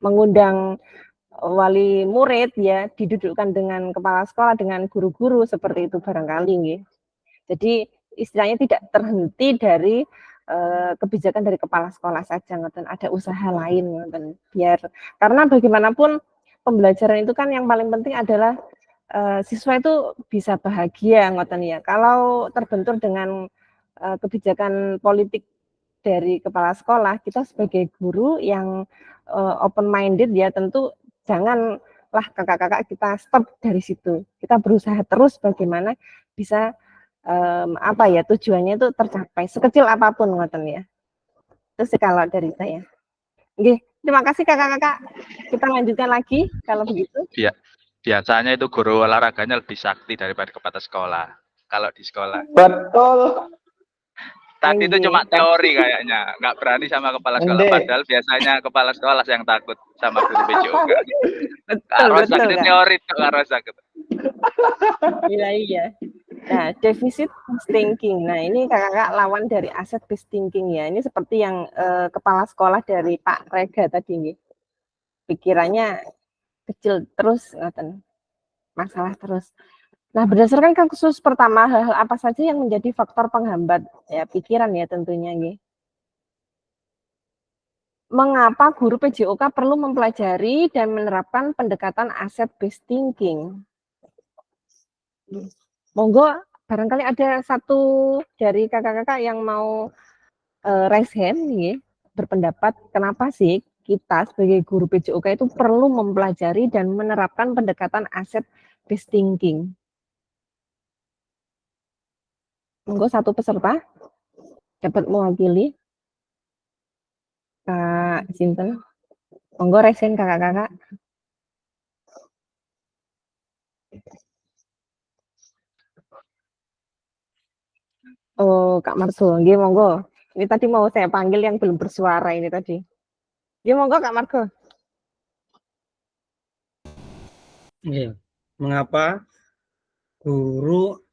mengundang wali murid ya, didudukkan dengan kepala sekolah, dengan guru-guru seperti itu barangkali nggih. Jadi istilahnya tidak terhenti dari kebijakan dari kepala sekolah saja ngoten, ada usaha lain ngoten. Biar karena bagaimanapun pembelajaran itu kan yang paling penting adalah siswa itu bisa bahagia ngoten ya. Kalau terbentur dengan kebijakan politik dari kepala sekolah, kita sebagai guru yang open minded ya tentu janganlah kakak-kakak kita stop dari situ. Kita berusaha terus bagaimana bisa tujuannya itu tercapai sekecil apapun ngoten ya. Itu sih kalau dari saya. Oke, terima kasih kakak-kakak. Kita lanjutkan lagi kalau begitu. Iya. Biasanya itu guru olahraganya lebih sakti daripada kepala sekolah. Kalau di sekolah. Betul. Tadi itu cuma teori kayaknya, nggak berani sama kepala sekolah. Padahal biasanya kepala sekolah yang takut sama guru PJOK. Betul, teori kok sakit. Iya. Nah, defisit thinking. Nah, ini kakak-kakak lawan dari aset based thinking ya. Ini seperti yang kepala sekolah dari Pak Rega tadi nih. Pikirannya kecil terus, masalah terus. Nah, berdasarkan kasus pertama, hal-hal apa saja yang menjadi faktor penghambat ya pikiran ya tentunya nih. Mengapa guru PJOK perlu mempelajari dan menerapkan pendekatan asset based thinking? Monggo, barangkali ada satu dari kakak-kakak yang mau raise hand nih, berpendapat kenapa sih kita sebagai guru PJOK itu perlu mempelajari dan menerapkan pendekatan asset based thinking. Monggo satu peserta dapat mewakili. Kak Sinten. Monggo raise hand kakak-kakak. Oh, Kak Margo, nggih monggo. Ini tadi mau saya panggil yang belum bersuara ini tadi. Nggih monggo Kak Margo. Iya. Mengapa guru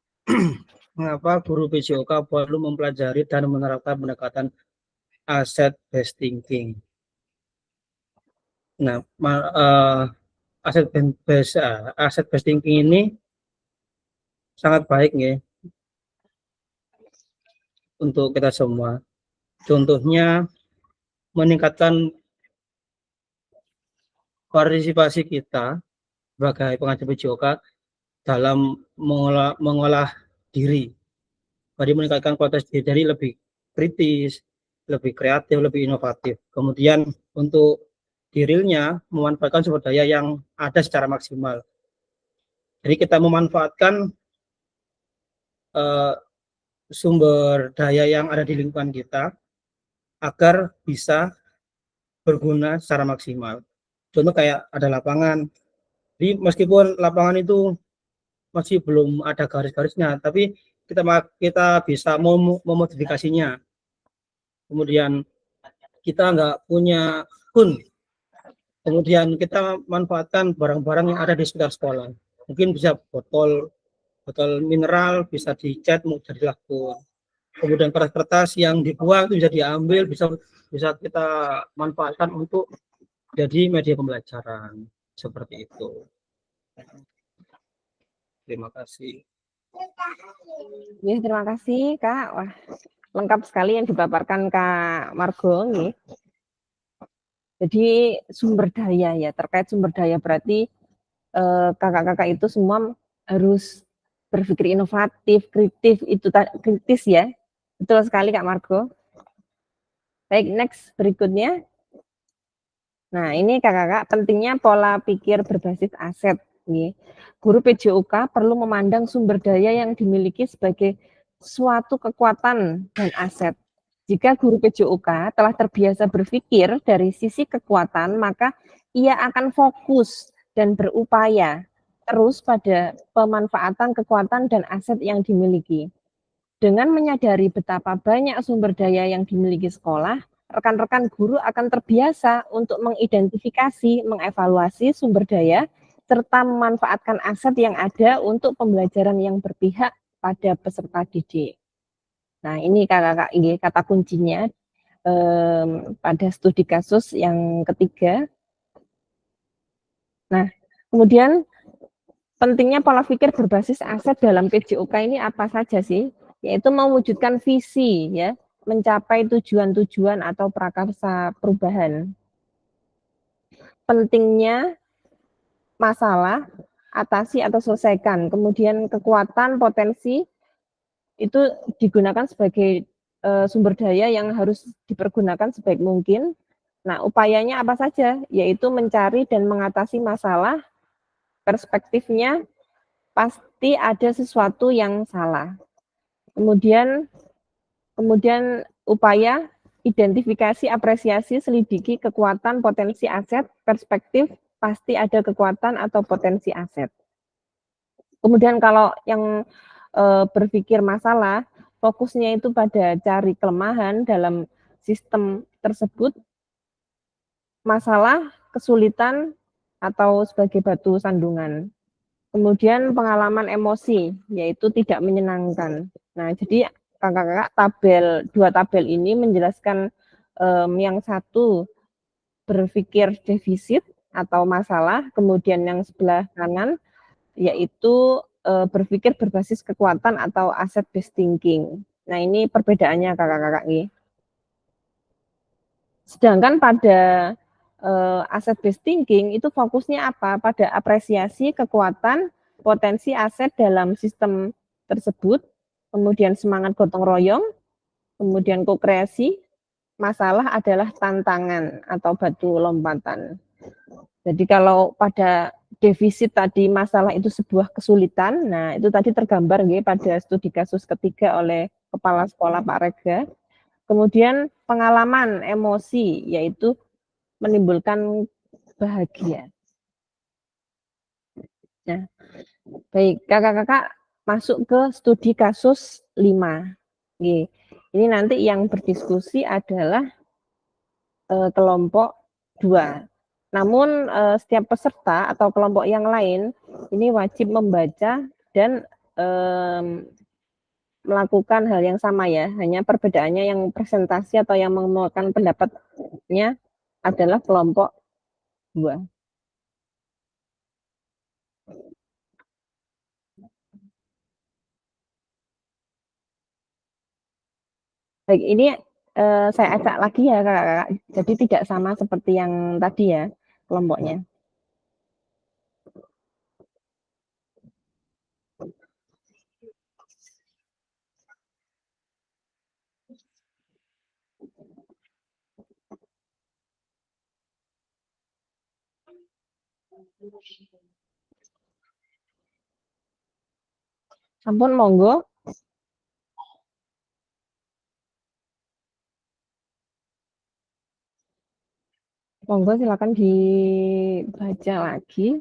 PJOK perlu mempelajari dan menerapkan pendekatan asset based thinking? Nah, asset based thinking ini sangat baik nih untuk kita semua. Contohnya meningkatkan partisipasi kita sebagai pengajar PJOK dalam mengolah diri. Jadi meningkatkan kualitas diri, jadi lebih kritis, lebih kreatif, lebih inovatif. Kemudian untuk dirinya memanfaatkan sumber daya yang ada secara maksimal. Jadi kita memanfaatkan sumber daya yang ada di lingkungan kita agar bisa berguna secara maksimal. Contoh kayak ada lapangan. Jadi meskipun lapangan itu masih belum ada garis-garisnya, tapi kita bisa memodifikasinya. Kemudian kita nggak punya pun, kemudian kita manfaatkan barang-barang yang ada di sekitar sekolah. Mungkin bisa botol mineral bisa dicat mau jadi lakun. Kemudian kertas-kertas yang dibuang itu bisa diambil, bisa kita manfaatkan untuk jadi media pembelajaran seperti itu. Terima kasih. Ya, terima kasih Kak. Wah, lengkap sekali yang dipaparkan Kak Margo nih. Jadi sumber daya ya, terkait sumber daya berarti kakak-kakak itu semua harus berpikir inovatif, kritis ya. Betul sekali Kak Margo. Baik, next berikutnya. Nah, ini kakak-kakak pentingnya pola pikir berbasis aset. Guru PJOK perlu memandang sumber daya yang dimiliki sebagai suatu kekuatan dan aset. Jika guru PJOK telah terbiasa berpikir dari sisi kekuatan, maka ia akan fokus dan berupaya terus pada pemanfaatan kekuatan dan aset yang dimiliki. Dengan menyadari betapa banyak sumber daya yang dimiliki sekolah, rekan-rekan guru akan terbiasa untuk mengidentifikasi, mengevaluasi sumber daya, serta memanfaatkan aset yang ada untuk pembelajaran yang berpihak pada peserta didik. Nah, ini kakak-kakak ini kata kuncinya pada studi kasus yang ketiga. Nah, kemudian pentingnya pola pikir berbasis aset dalam PJOK ini apa saja sih? Yaitu mewujudkan visi, ya, mencapai tujuan-tujuan atau prakarsa perubahan. Pentingnya masalah, atasi atau selesaikan. Kemudian kekuatan, potensi, itu digunakan sebagai sumber daya yang harus dipergunakan sebaik mungkin. Nah, upayanya apa saja? Yaitu mencari dan mengatasi masalah, perspektifnya pasti ada sesuatu yang salah. Kemudian upaya identifikasi, apresiasi, selidiki kekuatan, potensi aset, perspektif, pasti ada kekuatan atau potensi aset. Kemudian kalau yang berpikir masalah, fokusnya itu pada cari kelemahan dalam sistem tersebut, masalah, kesulitan, atau sebagai batu sandungan. Kemudian pengalaman emosi, yaitu tidak menyenangkan. Nah, jadi kakak-kakak dua tabel ini menjelaskan yang satu berpikir defisit atau masalah, kemudian yang sebelah kanan yaitu berpikir berbasis kekuatan atau asset based thinking. Nah, ini perbedaannya kakak-kakak ini. Sedangkan pada asset based thinking itu fokusnya apa? Pada apresiasi kekuatan, potensi aset dalam sistem tersebut, kemudian semangat gotong royong, kemudian kokreasi, masalah adalah tantangan atau batu lompatan. Jadi kalau pada defisit tadi masalah itu sebuah kesulitan, nah itu tadi tergambar pada studi kasus ketiga oleh Kepala Sekolah Pak Rega. Kemudian pengalaman emosi yaitu menimbulkan bahagia. Nah, baik kakak-kakak masuk ke studi kasus 5. Ini nanti yang berdiskusi adalah kelompok 2. Namun setiap peserta atau kelompok yang lain ini wajib membaca dan melakukan hal yang sama ya. Hanya perbedaannya yang presentasi atau yang mengemukakan pendapatnya adalah kelompok 2. Baik, ini saya acak lagi ya kakak-kakak. Jadi tidak sama seperti yang tadi ya kelompoknya. Ampun, monggo. Monggo silakan dibaca lagi.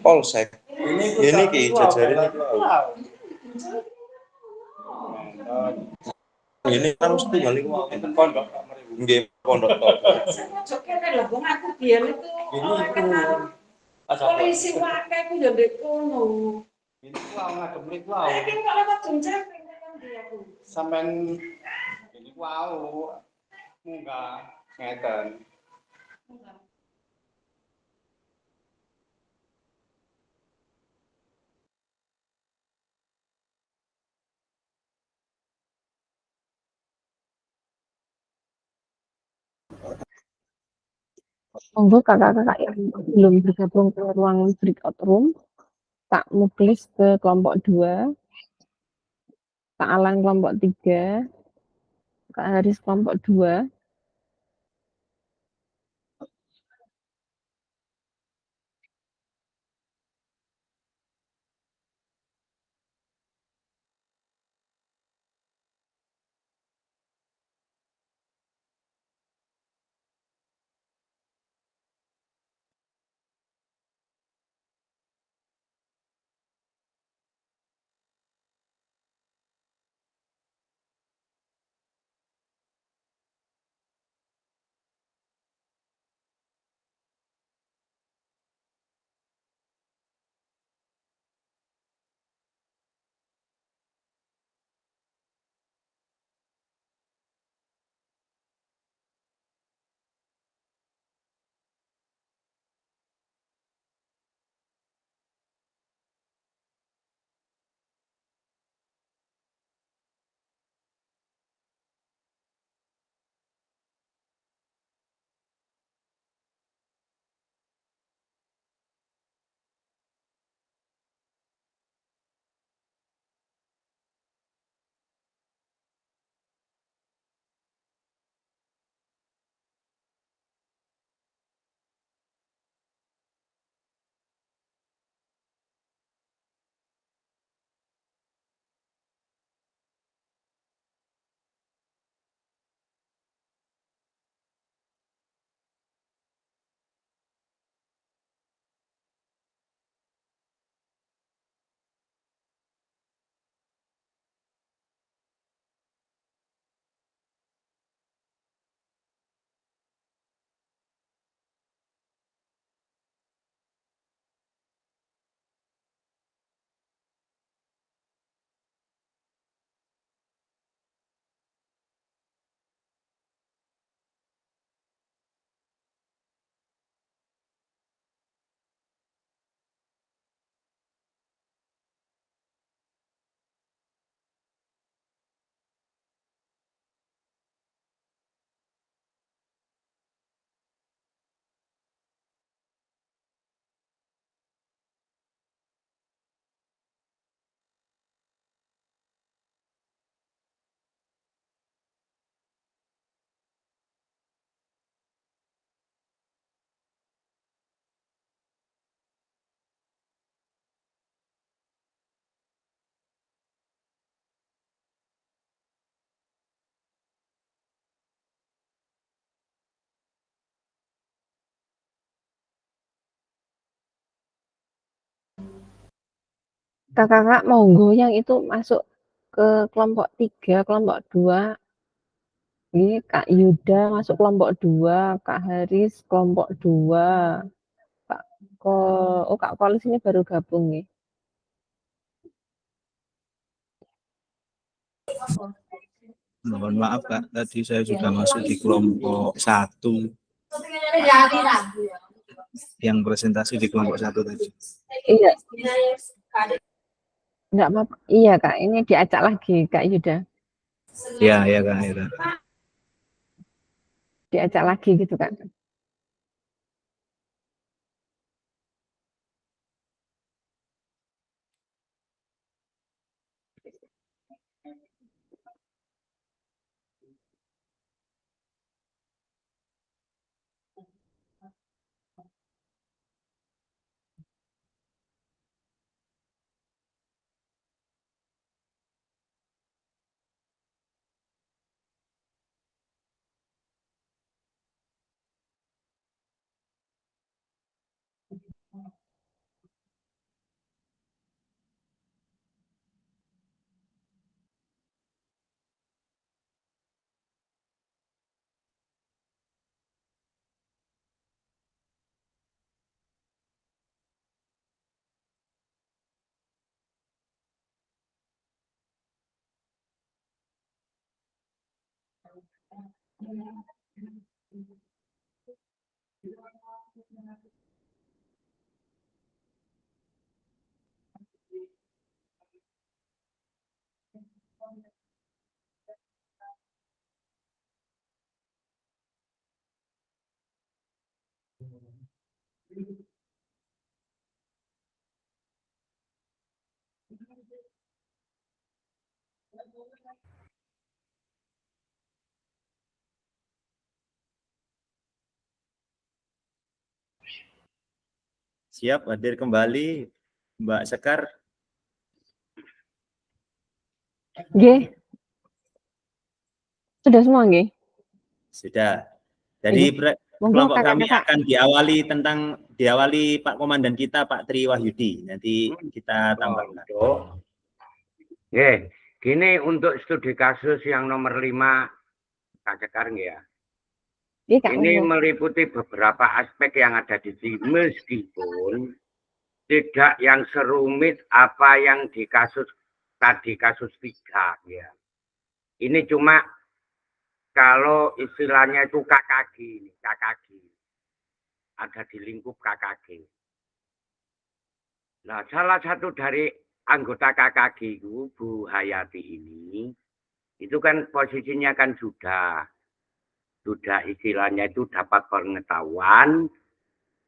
Polsek. Ini ki jajarin iki wae. Ini kan mesti bali pondok. Nggih, pondok tok. Polisi wae ku yo ndek kono. Ini ku ngadep mriku wae. Iki kok lewat jenjang kan dia ku. Sampeyan ini ku munggah ngeten. Monggo kakak-kakak yang belum bergabung ke ruang breakout room, tak muklis ke kelompok 2, Kak Alan kelompok 3, Kak Haris kelompok 2. Kakak monggo yang itu masuk ke kelompok 3, kelompok 2. Ini Kak Yuda masuk kelompok 2, Kak Haris kelompok 2. Kak Kolis ini baru gabung nih. Mohon maaf Kak, tadi saya sudah masuk di kelompok 1. Yang presentasi di kelompok 1 tadi. Iya. Enggak apa-apa. Iya Kak, ini diacak lagi Kak Yuda. Iya, ya Kak. Ya. Diacak lagi gitu Kak. Siap hadir kembali Mbak Sekar. Nggih. Sudah semua nggih? Sudah. Jadi kelompok kami akan diawali Pak Komandan kita Pak Tri Wahyudi. Nanti kita tambahkan. Gini untuk studi kasus yang nomor 5 Kak Sekar ya. Ini meliputi beberapa aspek yang ada di sini meskipun tidak yang serumit apa yang di kasus tadi kasus 3 ya. Ini cuma kalau istilahnya itu KKG, ada di lingkup KKG. Nah, salah satu dari anggota KKG itu Bu Hayati ini, itu kan posisinya kan sudah istilahnya itu dapat pengetahuan,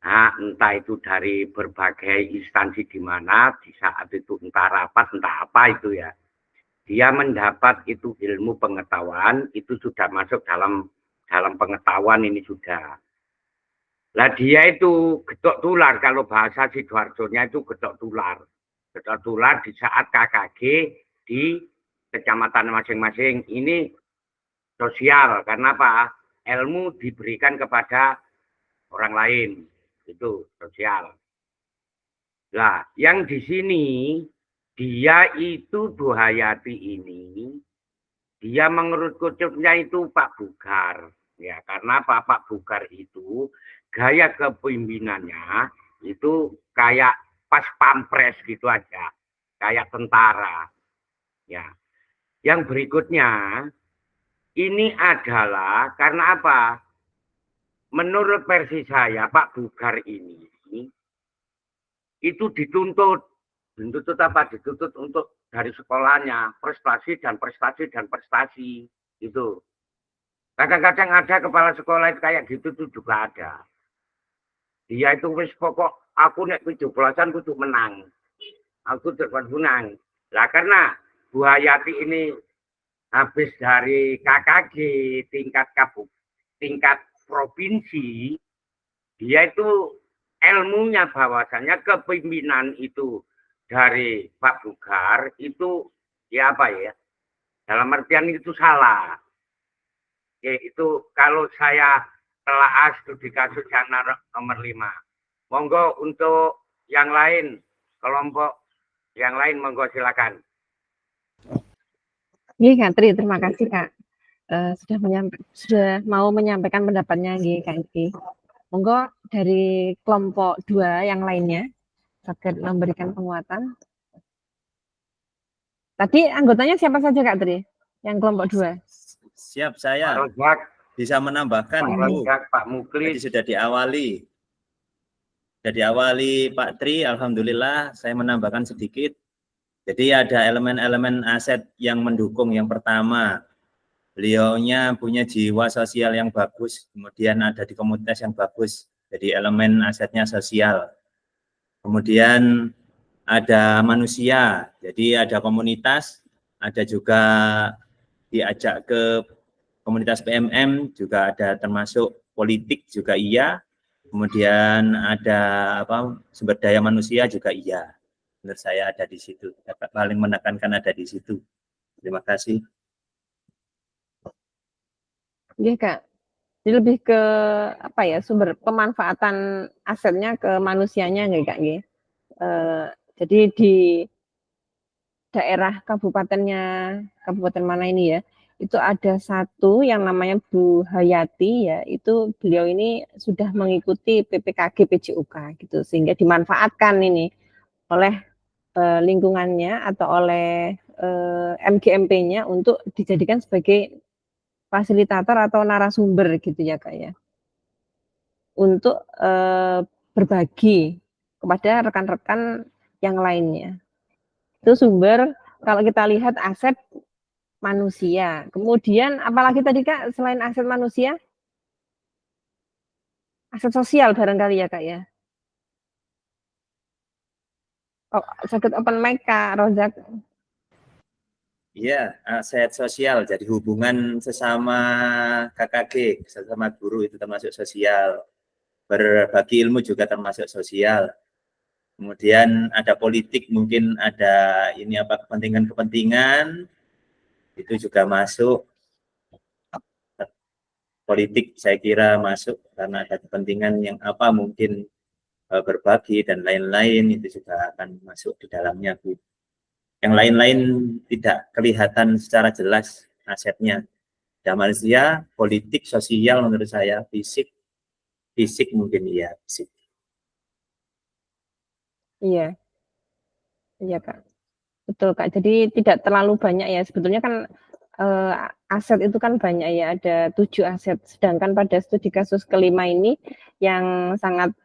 nah, entah itu dari berbagai instansi di mana di saat itu entah rapat entah apa itu ya. Dia mendapat itu ilmu pengetahuan, itu sudah masuk dalam pengetahuan ini sudah. Lah dia itu gedok tular, kalau bahasa Sidoarjonya itu gedok tular. Gedok tular di saat KKG di kecamatan masing-masing. Ini sosial, karena apa? Ilmu diberikan kepada orang lain. Itu sosial. Nah, yang di sini dia itu Bu Hayati ini, dia mengerucutnya itu Pak Bugar. Ya, karena Pak Bugar itu gaya kepemimpinannya itu kayak pas pampres gitu aja. Kayak tentara. Ya. Yang berikutnya, ini adalah karena apa? Menurut versi saya, Pak Bugar ini itu dituntut apa? Dituntut untuk dari sekolahnya prestasi dan prestasi itu. Kadang-kadang ada kepala sekolah itu kayak gitu tuh juga ada. Dia itu wis pokok aku nek 17-an kudu menang. Aku kudu menang. Lah karena Bu Hayati ini habis dari KKG tingkat provinsi, dia itu ilmunya bahwasannya kepemimpinan itu dari Pak Bugar itu ya apa ya? Dalam artian itu salah. Ya, itu kalau saya telah studi kasus yang nomor 5. Monggo untuk yang lain kelompok Yang lain monggo silakan. Nggih, Kak Tri, terima kasih Kak. Sudah mau menyampaikan pendapatnya nggih Kak Tri. Monggo dari kelompok 2 yang lainnya saged memberikan penguatan. Tadi anggotanya siapa saja Kak Tri? Yang kelompok 2? Siap saya. Pak Rojak, Bisa menambahkan Pak Bu. Rojak, Pak Jadi Muklis. sudah diawali. Pak Tri, alhamdulillah saya menambahkan sedikit. Jadi ada elemen-elemen aset yang mendukung. Yang pertama, beliaunya punya jiwa sosial yang bagus, kemudian ada di komunitas yang bagus. Jadi elemen asetnya sosial. Kemudian ada manusia, jadi ada komunitas, ada juga diajak ke komunitas PMM, juga ada termasuk politik juga iya. Kemudian ada sumber daya manusia juga iya. Menurut saya ada di situ. Paling menekankan ada di situ. Terima kasih. Iya Kak. Jadi lebih ke sumber pemanfaatan asetnya ke manusianya nggih Kak nggih. Jadi di daerah kabupaten mana ini ya, itu ada satu yang namanya Bu Hayati ya, itu beliau ini sudah mengikuti PPKG PJOK gitu, sehingga dimanfaatkan ini oleh lingkungannya atau oleh MGMP-nya untuk dijadikan sebagai fasilitator atau narasumber gitu ya Kak ya, untuk berbagi kepada rekan-rekan yang lainnya. Itu sumber kalau kita lihat aset manusia. Kemudian apalagi tadi Kak selain aset manusia? Aset sosial barangkali ya Kak ya. Oh, sakit open mic Kak Rozak. Iya, aset sosial. Jadi hubungan sesama KKG, sesama guru itu termasuk sosial. Berbagi ilmu juga termasuk sosial. Kemudian ada politik, mungkin ada kepentingan-kepentingan, itu juga masuk. Politik saya kira masuk karena ada kepentingan yang mungkin berbagi dan lain-lain, itu juga akan masuk di dalamnya Bu. Yang lain-lain tidak kelihatan secara jelas asetnya. Ada manusia, politik, sosial menurut saya, fisik mungkin iya, fisik. Iya. Iya Kak. Betul Kak. Jadi tidak terlalu banyak ya. Sebetulnya kan aset itu kan banyak ya, ada 7 aset. Sedangkan pada studi kasus kelima ini yang sangat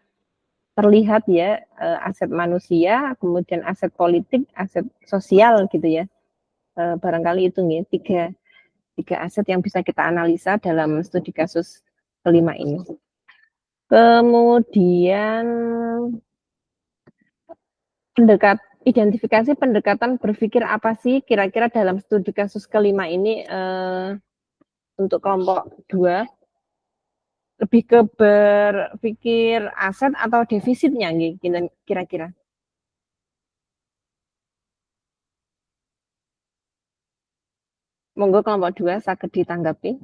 terlihat ya, aset manusia, kemudian aset politik, aset sosial gitu ya. Barangkali itu nih tiga aset yang bisa kita analisa dalam studi kasus kelima ini. Kemudian identifikasi pendekatan berpikir apa sih kira-kira dalam studi kasus kelima ini untuk kelompok 2 lebih ke berpikir aset atau defisitnya kira-kira? Monggo kelompok 2 saged ditanggapi.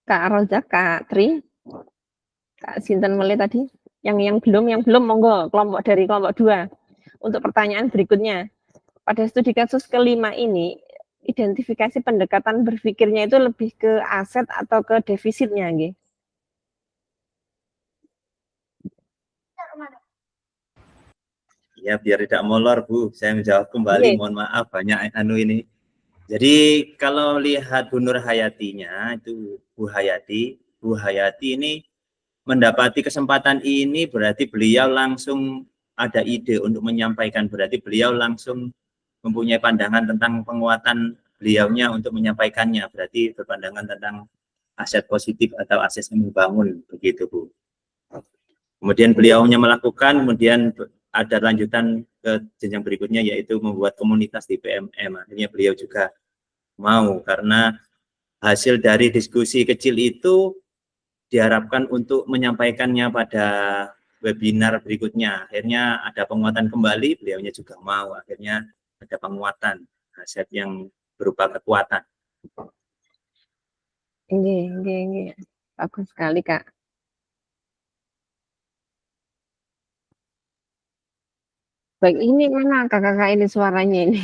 Kak Rozak, Kak Tri, Kak Sinten Mele tadi, yang belum monggo dari kelompok 2. Untuk pertanyaan berikutnya, pada studi kasus kelima ini identifikasi pendekatan berpikirnya itu lebih ke aset atau ke defisitnya nggih? Ya, biar tidak molor Bu, saya menjawab kembali. Mohon maaf banyak ini. Jadi kalau lihat Bu Nur Hayatinya, itu Bu Hayati ini mendapati kesempatan ini berarti beliau langsung ada ide untuk menyampaikan, berarti beliau langsung mempunyai pandangan tentang penguatan beliaunya untuk menyampaikannya, berarti berpandangan tentang aset positif atau aset yang membangun, begitu Bu. Kemudian beliaunya melakukan, kemudian ada lanjutan ke jenjang berikutnya yaitu membuat komunitas di PMM. Akhirnya beliau juga mau karena hasil dari diskusi kecil itu diharapkan untuk menyampaikannya pada webinar berikutnya. Akhirnya ada penguatan kembali, beliaunya juga mau. Akhirnya ada penguatan aset yang berupa kekuatan. Nggih. Bagus sekali Kak. Baik, ini mana kakak-kakak ini suaranya ini?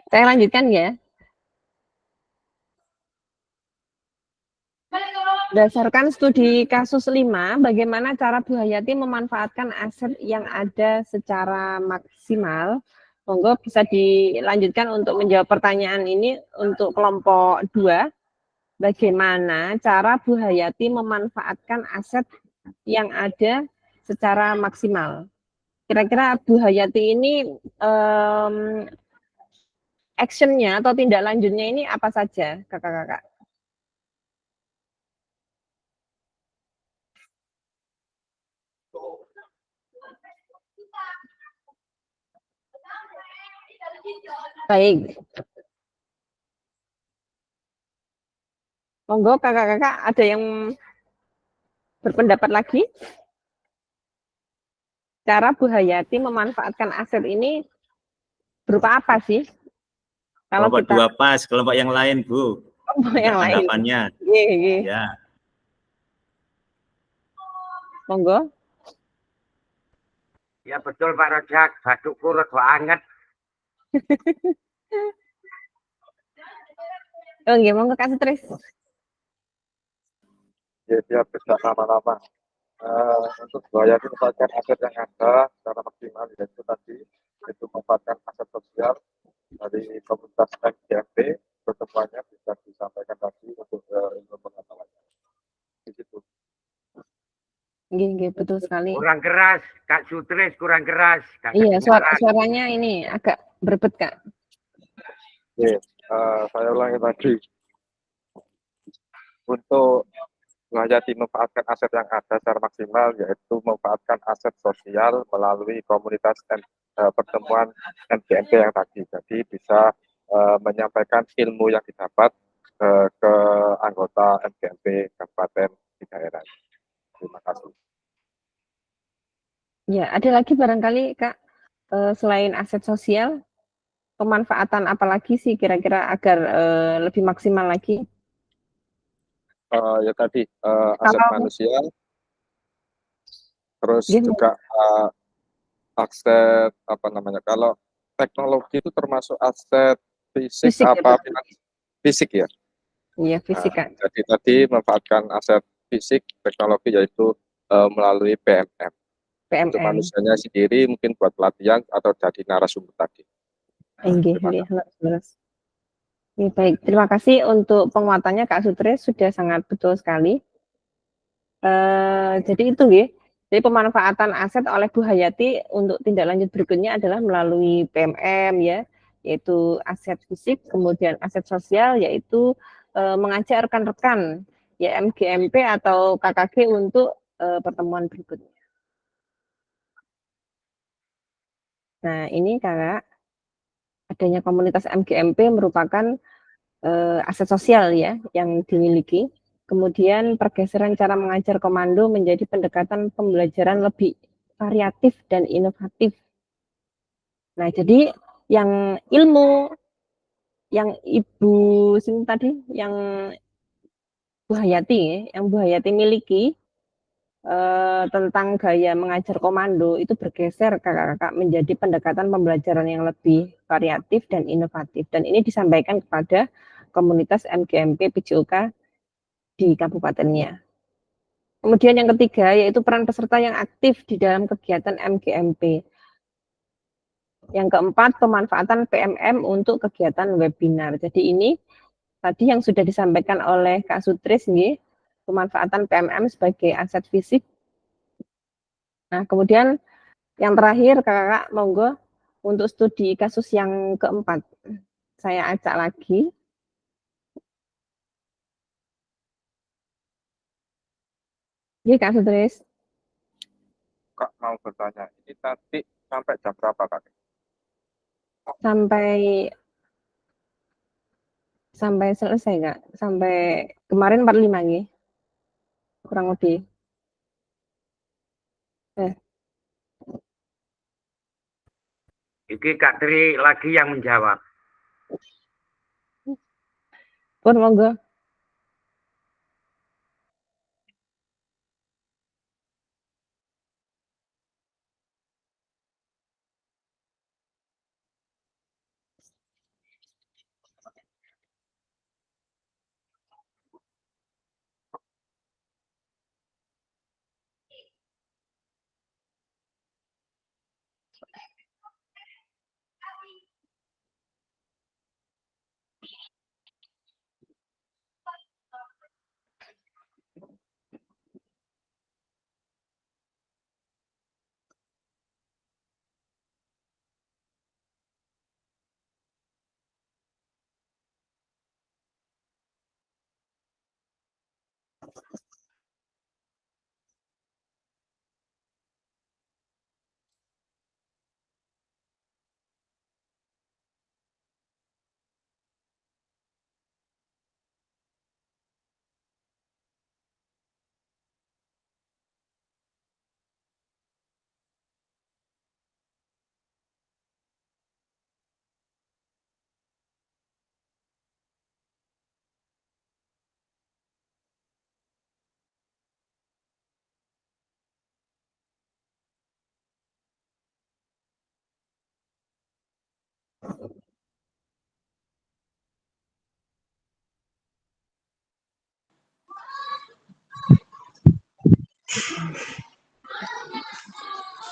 Saya lanjutkan ya. Berdasarkan studi kasus 5, bagaimana cara Bu Hayati memanfaatkan aset yang ada secara maksimal? Monggo bisa dilanjutkan untuk menjawab pertanyaan ini untuk kelompok 2. Bagaimana cara Bu Hayati memanfaatkan aset yang ada secara maksimal? Kira-kira Bu Hayati ini action-nya atau tindak lanjutnya ini apa saja, kakak-kakak? Baik. Monggo kakak-kakak ada yang berpendapat lagi? Cara Bu Hayati memanfaatkan aset ini berupa apa sih? Kalau Kelompok kita 2 pas, kelompok yang lain, Bu. kelompok yang lain. Tanggapannya. Ya. Monggo. Ya betul Pak Rojak, batukku rada anget. Oh iya, monggo kasih terus. Ya, biar tidak lama-lama. Untuk bahaya itu memanfaatkan aset yang ada secara maksimal, yaitu tadi itu memanfaatkan aset sosial dari komunitas MGMP, pertemuannya bisa disampaikan tadi untuk ilmu pengetahuannya. Di situ. Iya, betul sekali. Kurang keras, Kak Sutris kurang keras. Iya, suaranya ini agak berbet, Kak. Oke, saya ulangi tadi. Untuk Hayati memanfaatkan aset yang ada secara maksimal, yaitu memanfaatkan aset sosial melalui komunitas pertemuan MGMP yang tadi. Jadi bisa menyampaikan ilmu yang didapat ke anggota MGMP kabupaten di daerah. Terima kasih. Ya, ada lagi barangkali Kak, selain aset sosial, pemanfaatan apa lagi sih kira-kira agar lebih maksimal lagi? Ya tadi aset manusia, terus juga aset apa namanya? Kalau teknologi itu termasuk aset fisik apa ya, fisik ya? Iya, fisik Kak. Jadi tadi memanfaatkan aset fisik teknologi yaitu melalui PMM. Untuk manusianya sendiri mungkin buat pelatihan atau jadi narasumber tadi. Baik, terima kasih untuk penguatannya Kak Sutris, sudah sangat betul sekali. Jadi itu ya. Jadi pemanfaatan aset oleh Bu Hayati untuk tindak lanjut berikutnya adalah melalui PMM ya, yaitu aset fisik, kemudian aset sosial yaitu mengajak rekan-rekan ya MGMP atau KKG untuk pertemuan berikutnya. Nah, ini Kakak, adanya komunitas MGMP merupakan aset sosial ya yang dimiliki. Kemudian pergeseran cara mengajar komando menjadi pendekatan pembelajaran lebih variatif dan inovatif. Nah, jadi yang ilmu yang Ibu sini tadi yang Bu Hayati yang Bu Hayati miliki tentang gaya mengajar komando itu bergeser kakak-kakak menjadi pendekatan pembelajaran yang lebih variatif dan inovatif. Dan ini disampaikan kepada komunitas MGMP PJOK di kabupatennya. Kemudian yang ketiga yaitu peran peserta yang aktif di dalam kegiatan MGMP. Yang keempat, pemanfaatan PMM untuk kegiatan webinar. Jadi ini tadi yang sudah disampaikan oleh Kak Sutris nih, pemanfaatan PMM sebagai aset fisik. Nah, kemudian yang terakhir Kakak monggo untuk studi kasus yang keempat. Saya acak lagi. Iya, Kak Sutris. Kak mau bertanya, ini nanti sampai jam berapa Kak? Sampai selesai Kak. Sampai kemarin 45 nih. Kurang lebih. Iki Kak Tri lagi yang menjawab. Pun monggo.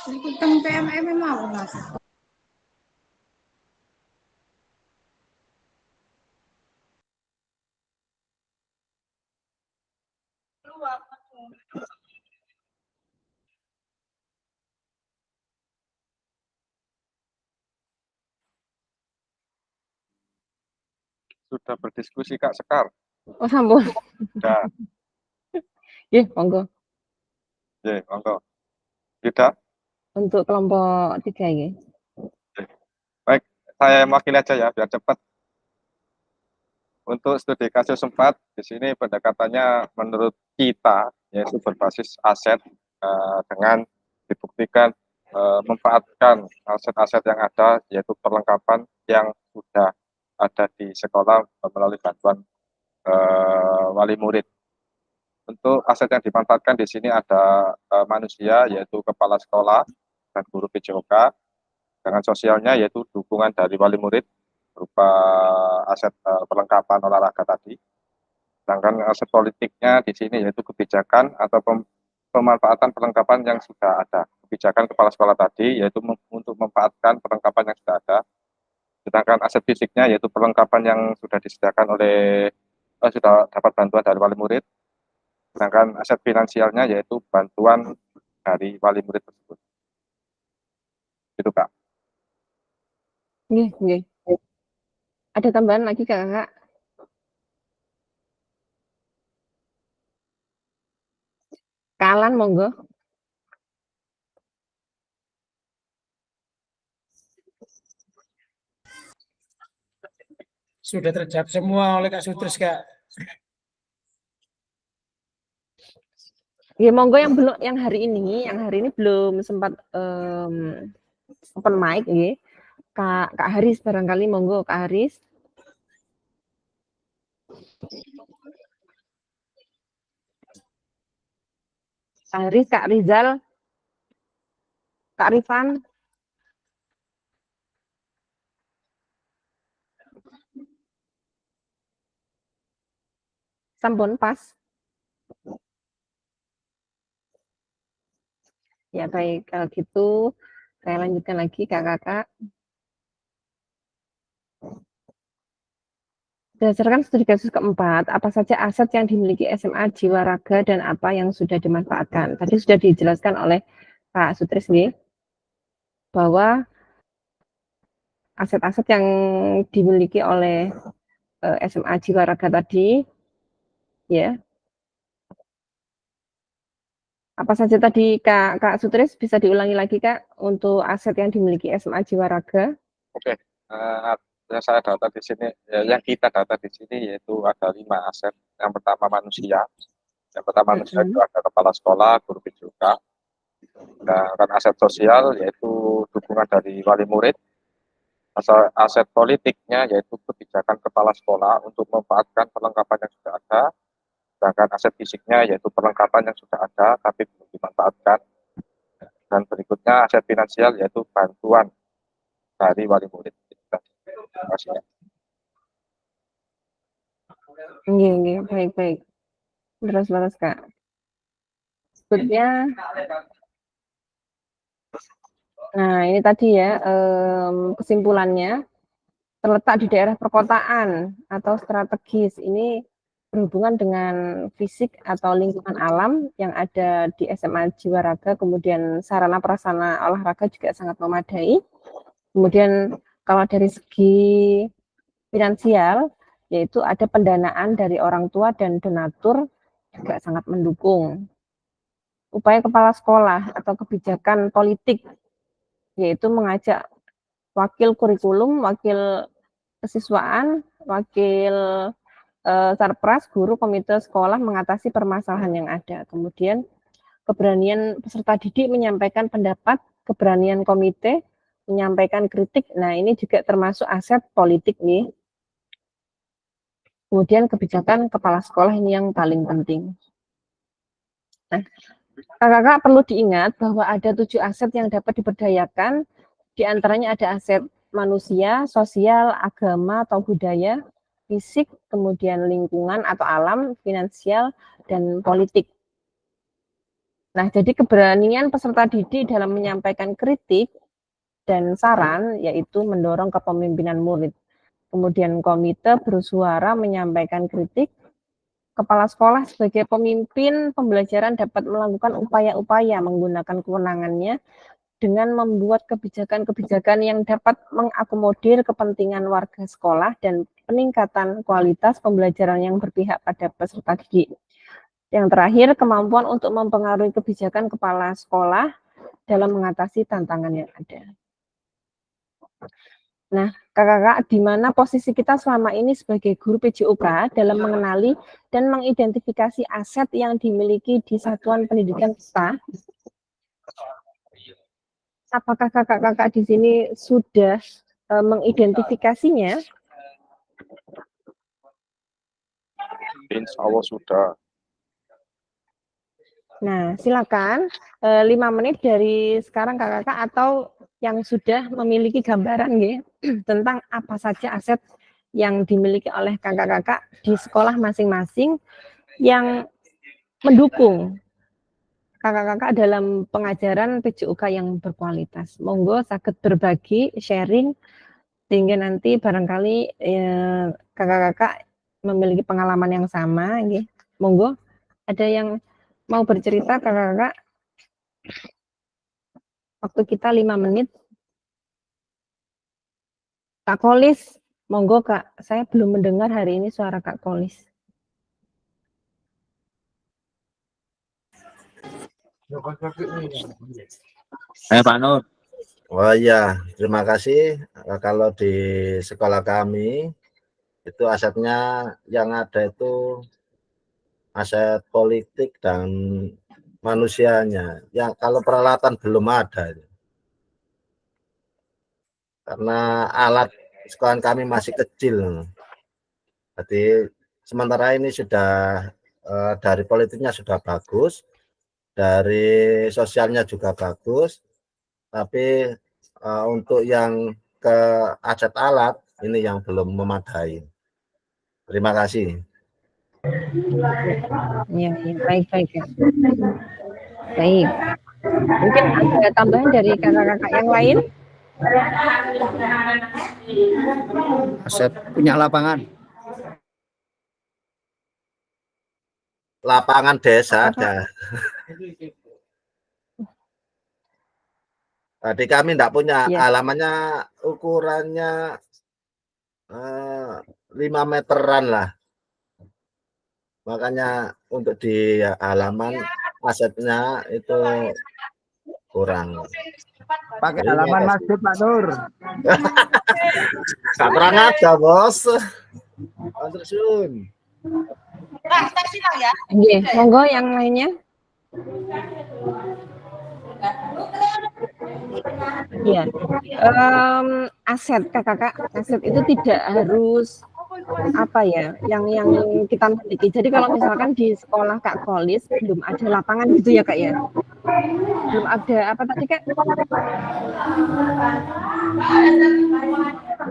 Tentang PMM mau Mas. Sudah berdiskusi Kak Sekar? Oh, sampun. Sudah. Nggih, monggo. Nggih, monggo. Tidak? Untuk kelompok 3 nggih. Baik, saya mewakili aja ya biar cepat. Untuk studi kasus 4 di sini pendekatannya menurut kita yaitu berbasis aset dengan dibuktikan memanfaatkan aset-aset yang ada yaitu perlengkapan yang sudah ada di sekolah melalui bantuan wali murid. Untuk aset yang dimanfaatkan di sini ada manusia yaitu kepala sekolah dan guru PJOK, dengan sosialnya yaitu dukungan dari wali murid berupa aset perlengkapan olahraga tadi. Sedangkan aset politiknya di sini yaitu kebijakan atau pemanfaatan perlengkapan yang sudah ada. Kebijakan kepala sekolah tadi yaitu untuk memanfaatkan perlengkapan yang sudah ada. Sedangkan aset fisiknya yaitu perlengkapan yang sudah disediakan oleh sudah dapat bantuan dari wali murid. Sedangkan aset finansialnya yaitu bantuan dari wali murid tersebut. Itu Kak. Nggih, nggih. Ada tambahan lagi Kakak? Kalan monggo. Sudah terjawab semua oleh Kak Sutris, Kak. Ya monggo yang hari ini belum sempat open mic nggih. Kak Haris barangkali monggo Kak Haris. Kak Haris, Kak Rizal, Kak Rifan. Sampun pas. Ya baik, kalau gitu saya lanjutkan lagi Kakak. Berdasarkan studi kasus keempat, apa saja aset yang dimiliki SMA Jiwa Raga dan apa yang sudah dimanfaatkan? Tadi sudah dijelaskan oleh Pak Sutris nih, bahwa aset-aset yang dimiliki oleh SMA Jiwa Raga tadi, ya. Apa saja tadi Kak Sutris, bisa diulangi lagi Kak untuk aset yang dimiliki SMA Jiwa Raga? Oke, yang saya data di sini, yang kita data di sini yaitu ada 5 aset. Yang pertama manusia. Yang pertama manusia itu ada kepala sekolah, guru PJOK. Dan aset sosial yaitu dukungan dari wali murid. Aset politiknya yaitu kebijakan kepala sekolah untuk memanfaatkan perlengkapan yang sudah ada. Sedangkan aset fisiknya yaitu perlengkapan yang sudah ada tapi belum dimanfaatkan. Dan berikutnya aset finansial yaitu bantuan dari wali murid. Terima kasih. Iya, baik. Terus Kak. Berikutnya, nah ini tadi ya kesimpulannya, terletak di daerah perkotaan atau strategis. Ini berhubungan dengan fisik atau lingkungan alam yang ada di SMA Jiwa Raga, kemudian sarana prasarana olahraga juga sangat memadai. Kemudian kalau dari segi finansial, yaitu ada pendanaan dari orang tua dan donatur juga sangat mendukung. Upaya kepala sekolah atau kebijakan politik, yaitu mengajak wakil kurikulum, wakil kesiswaan, wakil sarpras, guru, komite sekolah mengatasi permasalahan yang ada. Kemudian keberanian peserta didik menyampaikan pendapat, keberanian komite menyampaikan kritik. Nah, ini juga termasuk aset politik nih. Kemudian kebijakan kepala sekolah ini yang paling penting. Nah, kakak-kakak perlu diingat bahwa ada 7 aset yang dapat diberdayakan. Di antaranya ada aset manusia, sosial, agama atau budaya, fisik, kemudian lingkungan atau alam, finansial, dan politik. Nah, jadi keberanian peserta didik dalam menyampaikan kritik dan saran yaitu mendorong kepemimpinan murid. Kemudian komite bersuara menyampaikan kritik. Kepala sekolah sebagai pemimpin pembelajaran dapat melakukan upaya-upaya menggunakan kewenangannya dengan membuat kebijakan-kebijakan yang dapat mengakomodir kepentingan warga sekolah dan peningkatan kualitas pembelajaran yang berpihak pada peserta didik. Yang terakhir, kemampuan untuk mempengaruhi kebijakan kepala sekolah dalam mengatasi tantangan yang ada. Nah, kakak-kakak, di mana posisi kita selama ini sebagai guru PJOK dalam mengenali dan mengidentifikasi aset yang dimiliki di satuan pendidikan kita? Apakah kakak-kakak di sini sudah mengidentifikasinya? Insya Allah sudah. Nah, silakan 5 menit dari sekarang kakak-kakak atau yang sudah memiliki gambaran ya, tentang apa saja aset yang dimiliki oleh kakak-kakak di sekolah masing-masing yang mendukung kakak-kakak dalam pengajaran PJOK yang berkualitas. Monggo sakit berbagi, sharing, sehingga nanti barangkali kakak-kakak memiliki pengalaman yang sama. Ya. Monggo, ada yang mau bercerita kakak-kakak? Waktu kita 5 menit. Kak Kolis, monggo Kak. Saya belum mendengar hari ini suara Kak Kolis. Pak Nur. Oh iya, terima kasih. Kalau di sekolah kami itu asetnya yang ada itu aset politik dan manusianya. Yang kalau peralatan belum ada. Karena alat sekolah kami masih kecil. Jadi sementara ini sudah dari politiknya sudah bagus, dari sosialnya juga bagus, tapi untuk yang ke aset alat ini yang belum memadai. Terima kasih. Ya, baik. Ya. Baik. Mungkin ada tambahan dari kakak-kakak yang lain? Aset punya lapangan. Lapangan desa ada. Tadi kami tidak punya, halamannya ukurannya 5 meteran lah. Makanya untuk di halaman asetnya itu kurang. Pakai halaman masjid Pak Nur. Gak kurang ada bos. Andersun. Iya, monggo yang lainnya. Iya, aset kakak-kakak, aset itu tidak harus apa ya, yang kita miliki. Jadi kalau misalkan di sekolah Kak Kolis belum ada lapangan gitu ya Kak ya, belum ada apa tadi Kak?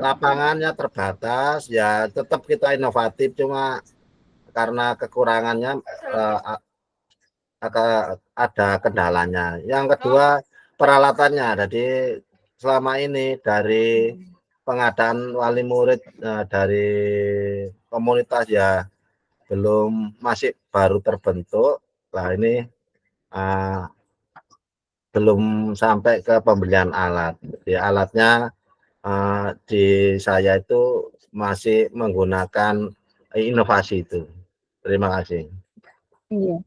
Lapangannya terbatas, ya tetap kita inovatif, cuma karena kekurangannya ada kendalanya. Yang kedua peralatannya, jadi selama ini dari pengadaan wali murid dari komunitas ya masih baru terbentuk. Lah ini belum sampai ke pembelian alat. Jadi alatnya di saya itu masih menggunakan inovasi itu. Terima kasih. Iya.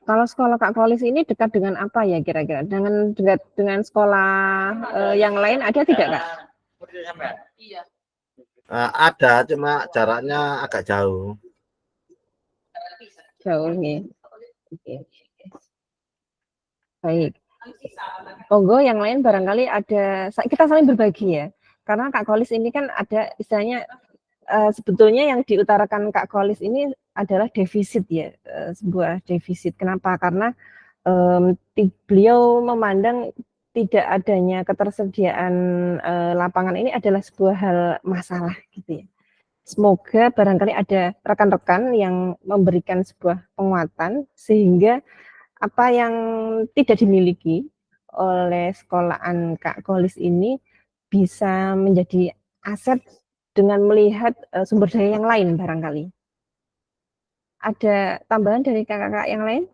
Kalau sekolah Kak Kolis ini dekat dengan apa ya kira-kira? Dekat dengan sekolah yang lain ada tidak Kak? Ada, cuma jaraknya agak jauh. Jauh nih. Oke. Baik. Monggo yang lain barangkali ada, kita saling berbagi ya. Karena Kak Kolis ini kan ada istilahnya sebetulnya yang diutarakan Kak Kolis ini adalah defisit ya, sebuah defisit. Kenapa? Karena beliau memandang tidak adanya ketersediaan lapangan ini adalah sebuah hal masalah gitu ya. Semoga barangkali ada rekan-rekan yang memberikan sebuah penguatan sehingga apa yang tidak dimiliki oleh sekolahan Kak Kolis ini bisa menjadi aset dengan melihat sumber daya yang lain barangkali. Ada tambahan dari kakak-kakak yang lain?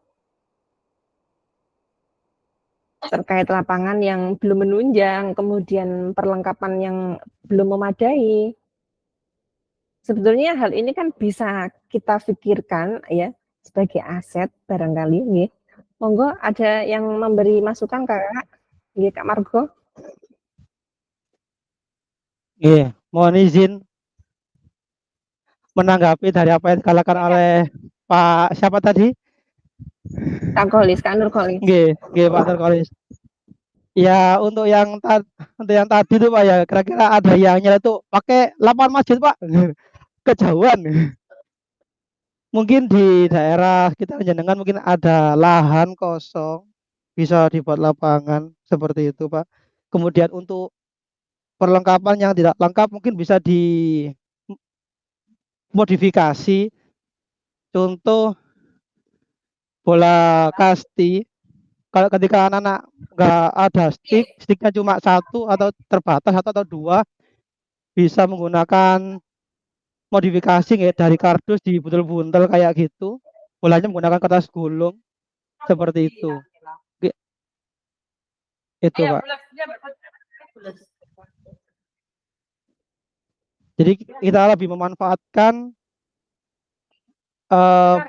Terkait lapangan yang belum menunjang, kemudian perlengkapan yang belum memadai. Sebetulnya hal ini kan bisa kita pikirkan ya sebagai aset barangkali nggih. Monggo ada yang memberi masukan Kakak? Nggih Kak Margo. Iya, mohon izin menanggapi dari apa yang dikatakan oleh Pak siapa tadi? Kak Kolis, Kak Nur Kolis. Nggih, Pak Nur Kolis. Ya, untuk yang tadi itu Pak ya, kira-kira ada yang nyala itu pakai lapangan masjid Pak. Kejauhan. Mungkin di daerah kita jenengan mungkin ada lahan kosong, bisa dibuat lapangan seperti itu Pak. Kemudian untuk perlengkapan yang tidak lengkap mungkin bisa dimodifikasi. Contoh bola kasti. Kalau ketika anak-anak nggak ada sticknya cuma satu atau terbatas atau dua, bisa menggunakan modifikasi ya, dari kardus dibuntel-buntel kayak gitu, bolanya menggunakan kertas gulung seperti itu. Itu Pak. Jadi kita lebih memanfaatkan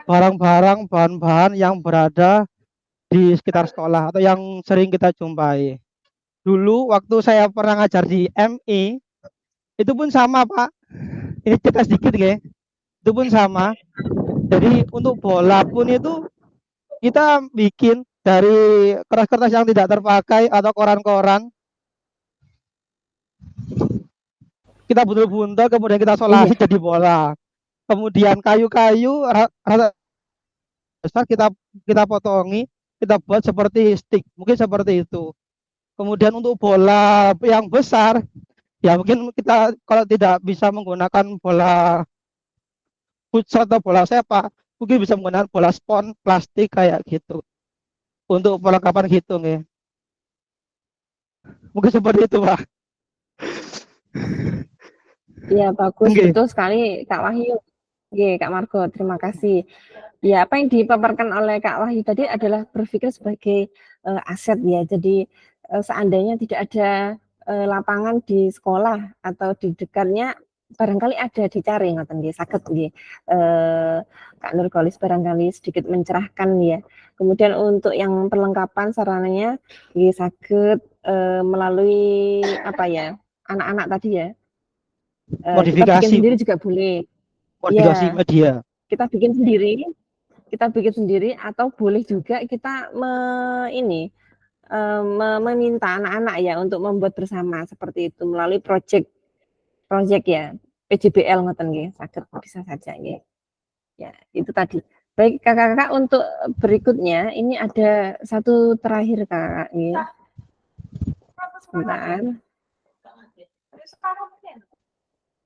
barang-barang, bahan-bahan yang berada di sekitar sekolah atau yang sering kita jumpai. Dulu waktu saya pernah ngajar di MI, itu pun sama Pak. Ini cerita sedikit ya. Itu pun sama. Jadi untuk bola pun itu kita bikin dari kertas-kertas yang tidak terpakai atau koran-koran. Kita buntel-buntel kemudian kita solasi jadi bola. Kemudian kayu-kayu besar kita potongi, kita buat seperti stick, mungkin seperti itu. Kemudian untuk bola yang besar, ya mungkin kita kalau tidak bisa menggunakan bola futsal atau bola sepak, mungkin bisa menggunakan bola spons plastik kayak gitu. Untuk perlengkapan gitu ya. Mungkin seperti itu Pak. Iya bagus, betul sekali Kak Wahyu. Oke, Kak Margo, terima kasih. Ya, apa yang dipaparkan oleh Kak Wahyu tadi adalah berpikir sebagai aset ya. Jadi seandainya tidak ada lapangan di sekolah atau di dekatnya, barangkali ada dicari ngoten nggih, saged nggih. Kak Nur Kolis barangkali sedikit mencerahkan ya. Kemudian untuk yang perlengkapan sarananya nggih saged melalui apa ya? Anak-anak tadi ya. Kita bikin sendiri juga boleh. Modifikasi ya, media. Kita bikin sendiri atau boleh juga kita meminta anak-anak ya untuk membuat bersama seperti itu melalui project ya PJBL ngoten nggih, saged bisa saja nggih. Ya, itu tadi. Baik Kakak-kakak, untuk berikutnya ini ada satu terakhir Kakak nggih. Sebentar. Nah,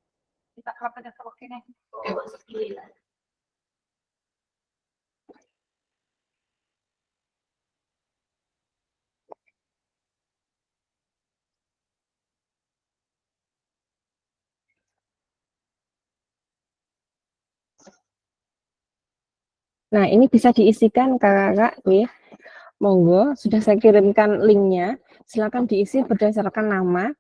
ini bisa diisikan Kakak-kakak nih. Monggo, sudah saya kirimkan linknya. Silakan diisi berdasarkan nama.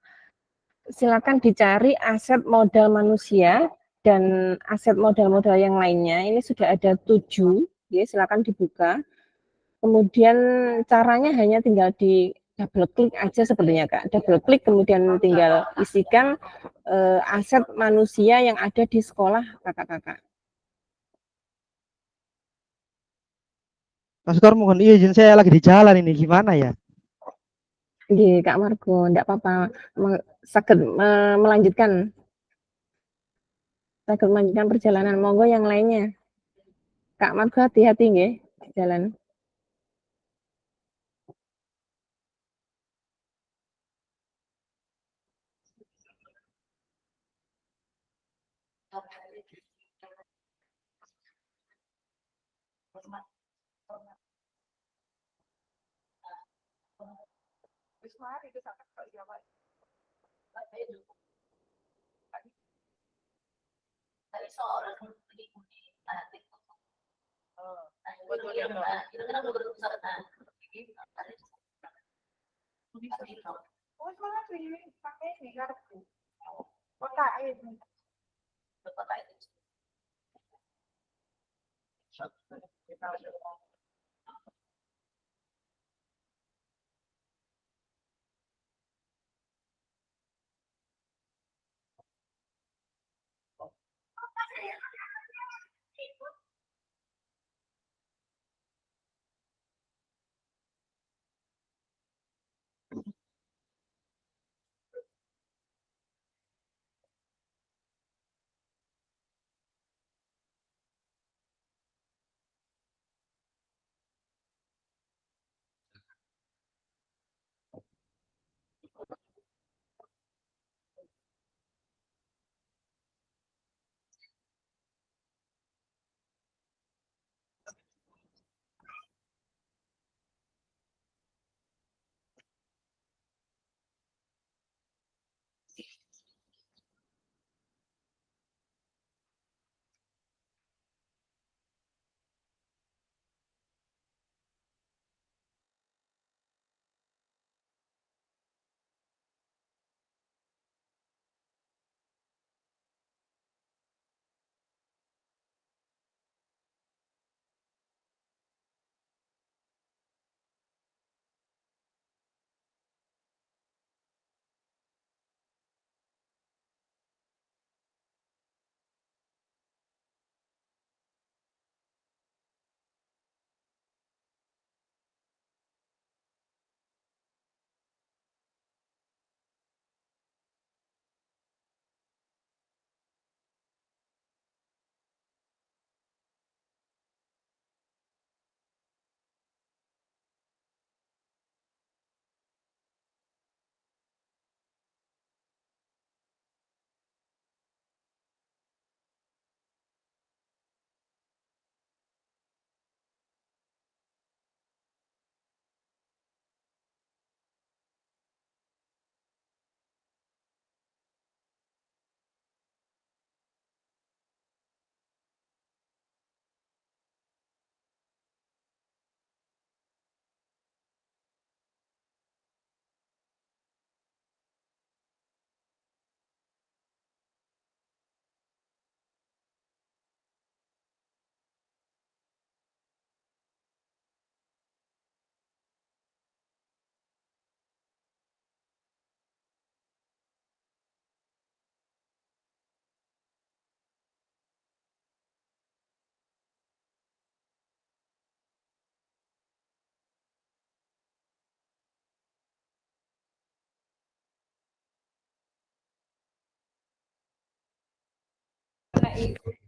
Silakan dicari aset modal manusia dan aset modal-modal yang lainnya. Ini sudah ada 7 ya, silakan dibuka. Kemudian caranya hanya tinggal di double klik aja sepertinya Kak. Double klik kemudian tinggal isikan aset manusia yang ada di sekolah Kakak-kakak. Mas Tor, mohon izin saya lagi di jalan ini, gimana ya? Nggih, Kak Margo, enggak apa-apa. Saged melanjutkan. Saged melanjutkan perjalanan. Monggo yang lainnya. Kak Margo hati-hati nggih di jalan.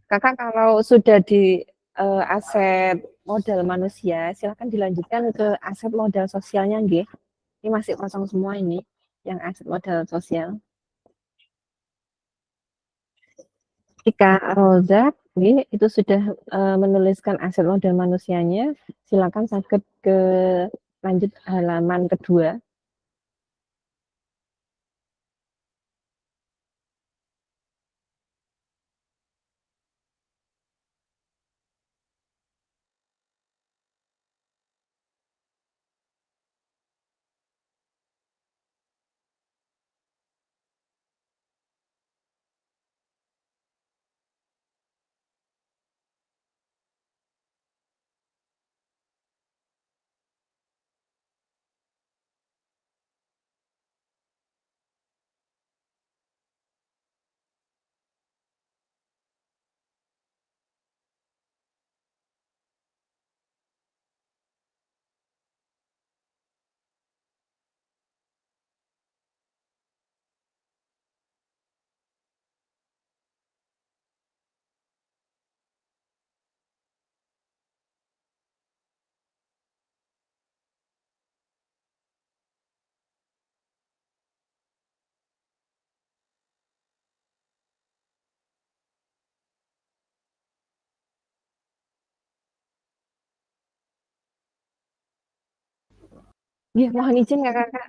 Kakak kalau sudah di aset modal manusia, silakan dilanjutkan ke aset modal sosialnya nggih. Ini masih kosong semua ini yang aset modal sosial. Ketika Roza nggih itu sudah menuliskan aset modal manusianya, silakan saged ke lanjut halaman kedua. mohon izin Kakak-kakak.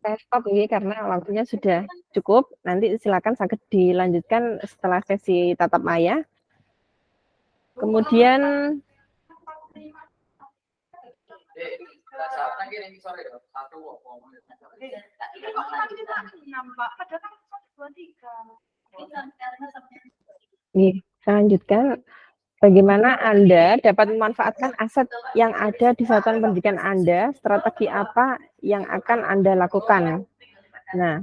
Saya stop ini karena waktunya sudah cukup. Nanti silakan saged dilanjutkan setelah sesi tatap maya. Kemudian saya lanjutkan. Bagaimana Anda dapat memanfaatkan aset yang ada di satuan pendidikan Anda, strategi apa yang akan Anda lakukan? Nah,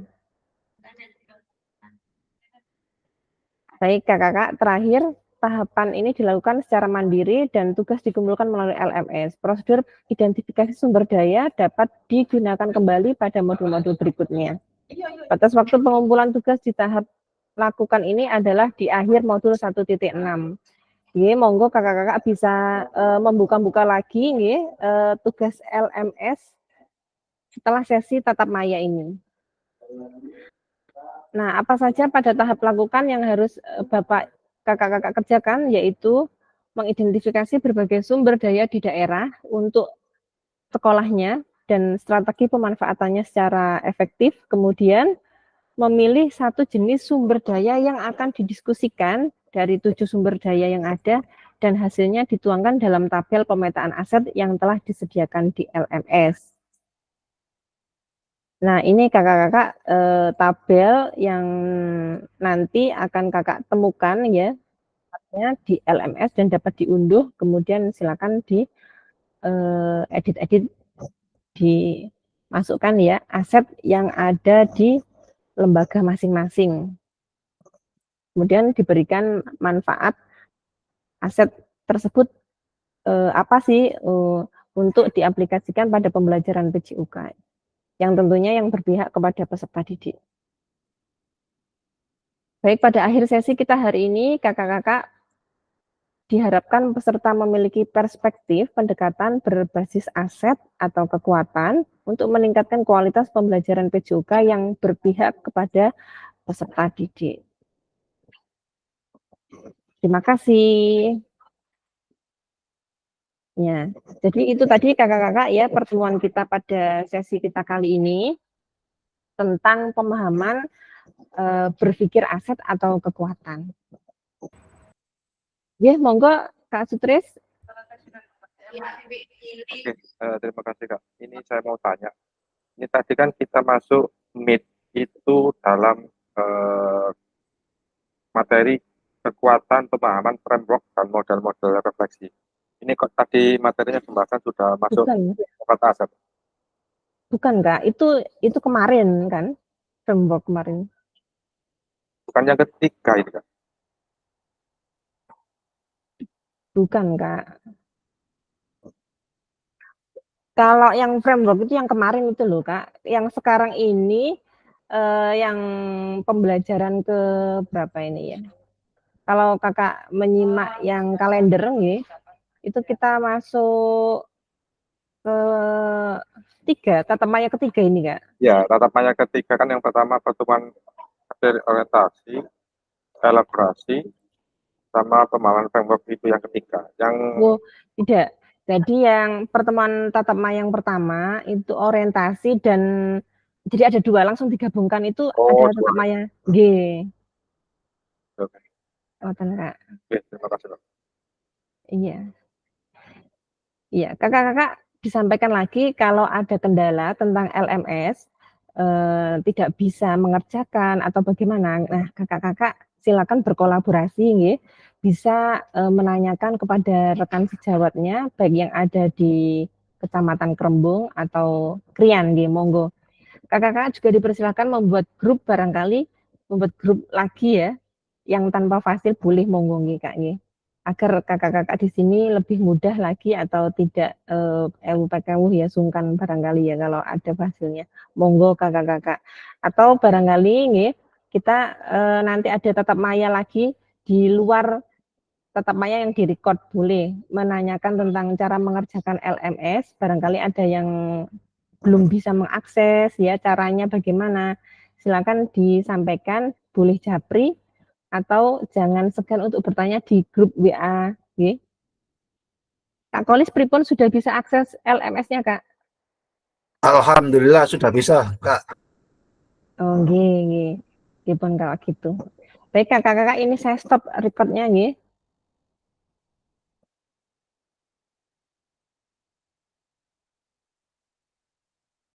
baik kakak-kakak, terakhir tahapan ini dilakukan secara mandiri dan tugas dikumpulkan melalui LMS. Prosedur identifikasi sumber daya dapat digunakan kembali pada modul-modul berikutnya. Batas waktu pengumpulan tugas di tahap lakukan ini adalah di akhir modul 1.6. Nggih, monggo kakak-kakak bisa membuka-buka lagi nggih tugas LMS setelah sesi tatap maya ini. Nah, apa saja pada tahap lakukan yang harus Bapak kakak-kakak kerjakan, yaitu mengidentifikasi berbagai sumber daya di daerah untuk sekolahnya dan strategi pemanfaatannya secara efektif, kemudian memilih satu jenis sumber daya yang akan didiskusikan dari 7 sumber daya yang ada dan hasilnya dituangkan dalam tabel pemetaan aset yang telah disediakan di LMS. Nah, ini kakak-kakak tabel yang nanti akan kakak temukan ya di LMS dan dapat diunduh, kemudian silakan di edit-edit, dimasukkan ya aset yang ada di lembaga masing-masing. Kemudian diberikan manfaat aset tersebut apa sih untuk diaplikasikan pada pembelajaran PJUK yang tentunya yang berpihak kepada peserta didik. Baik, pada akhir sesi kita hari ini kakak-kakak diharapkan peserta memiliki perspektif pendekatan berbasis aset atau kekuatan untuk meningkatkan kualitas pembelajaran PJUK yang berpihak kepada peserta didik. Terima kasih. Ya, jadi itu tadi kakak-kakak ya pertemuan kita pada sesi kita kali ini tentang pemahaman berpikir aset atau kekuatan. Ya, monggo Kak Sutris. Oke, terima kasih Kak. Ini saya mau tanya. Ini tadi kan kita masuk MIT itu dalam materi kekuatan pemahaman framework dan model-model refleksi. Ini kok tadi materinya pembahasan sudah masuk kata aset. Bukan Kak, itu kemarin kan, framework kemarin. Bukan yang ketiga itu Kak? Bukan Kak. Kalau yang framework itu yang kemarin itu loh Kak, yang sekarang ini yang pembelajaran ke berapa ini ya? Kalau kakak menyimak yang kalender nih, itu kita masuk ke 3, tatap maya ketiga ini Kak. Ya, tatap maya ketiga kan yang pertama pertemuan materi orientasi, elaborasi, sama pemahaman framework itu yang ketiga. Yang tidak. Jadi yang pertemuan tatap maya yang pertama itu orientasi dan jadi ada 2 langsung digabungkan itu ada tatap maya G. Oke. Kak. Oke, terima kasih Pak. Iya. Iya, kakak-kakak disampaikan lagi kalau ada kendala tentang LMS tidak bisa mengerjakan atau bagaimana. Nah, kakak-kakak silakan berkolaborasi nggih. Bisa menanyakan kepada rekan sejawatnya baik yang ada di Kecamatan Krembung atau Krian nggih, monggo. Kakak-kakak juga dipersilakan membuat grup barangkali membuat grup lagi ya yang tanpa fasil boleh monggo nggih Kak nggih. Agar kakak-kakak di sini lebih mudah lagi atau tidak PKW ya sungkan barangkali ya kalau ada hasilnya. Monggo kakak-kakak. Atau barangkali nggih kita nanti ada tatap maya lagi di luar tatap maya yang direcord boleh menanyakan tentang cara mengerjakan LMS, barangkali ada yang belum bisa mengakses ya caranya bagaimana. Silakan disampaikan, boleh japri atau jangan segan untuk bertanya di grup WA. Okay. Kak Kolis pripun sudah bisa akses LMS-nya Kak? Alhamdulillah sudah bisa, Kak. Oh, nggih, nggih. Nggih pun kalau gitu. Baik, Kakak-kakak, ini saya stop recordnya nggih.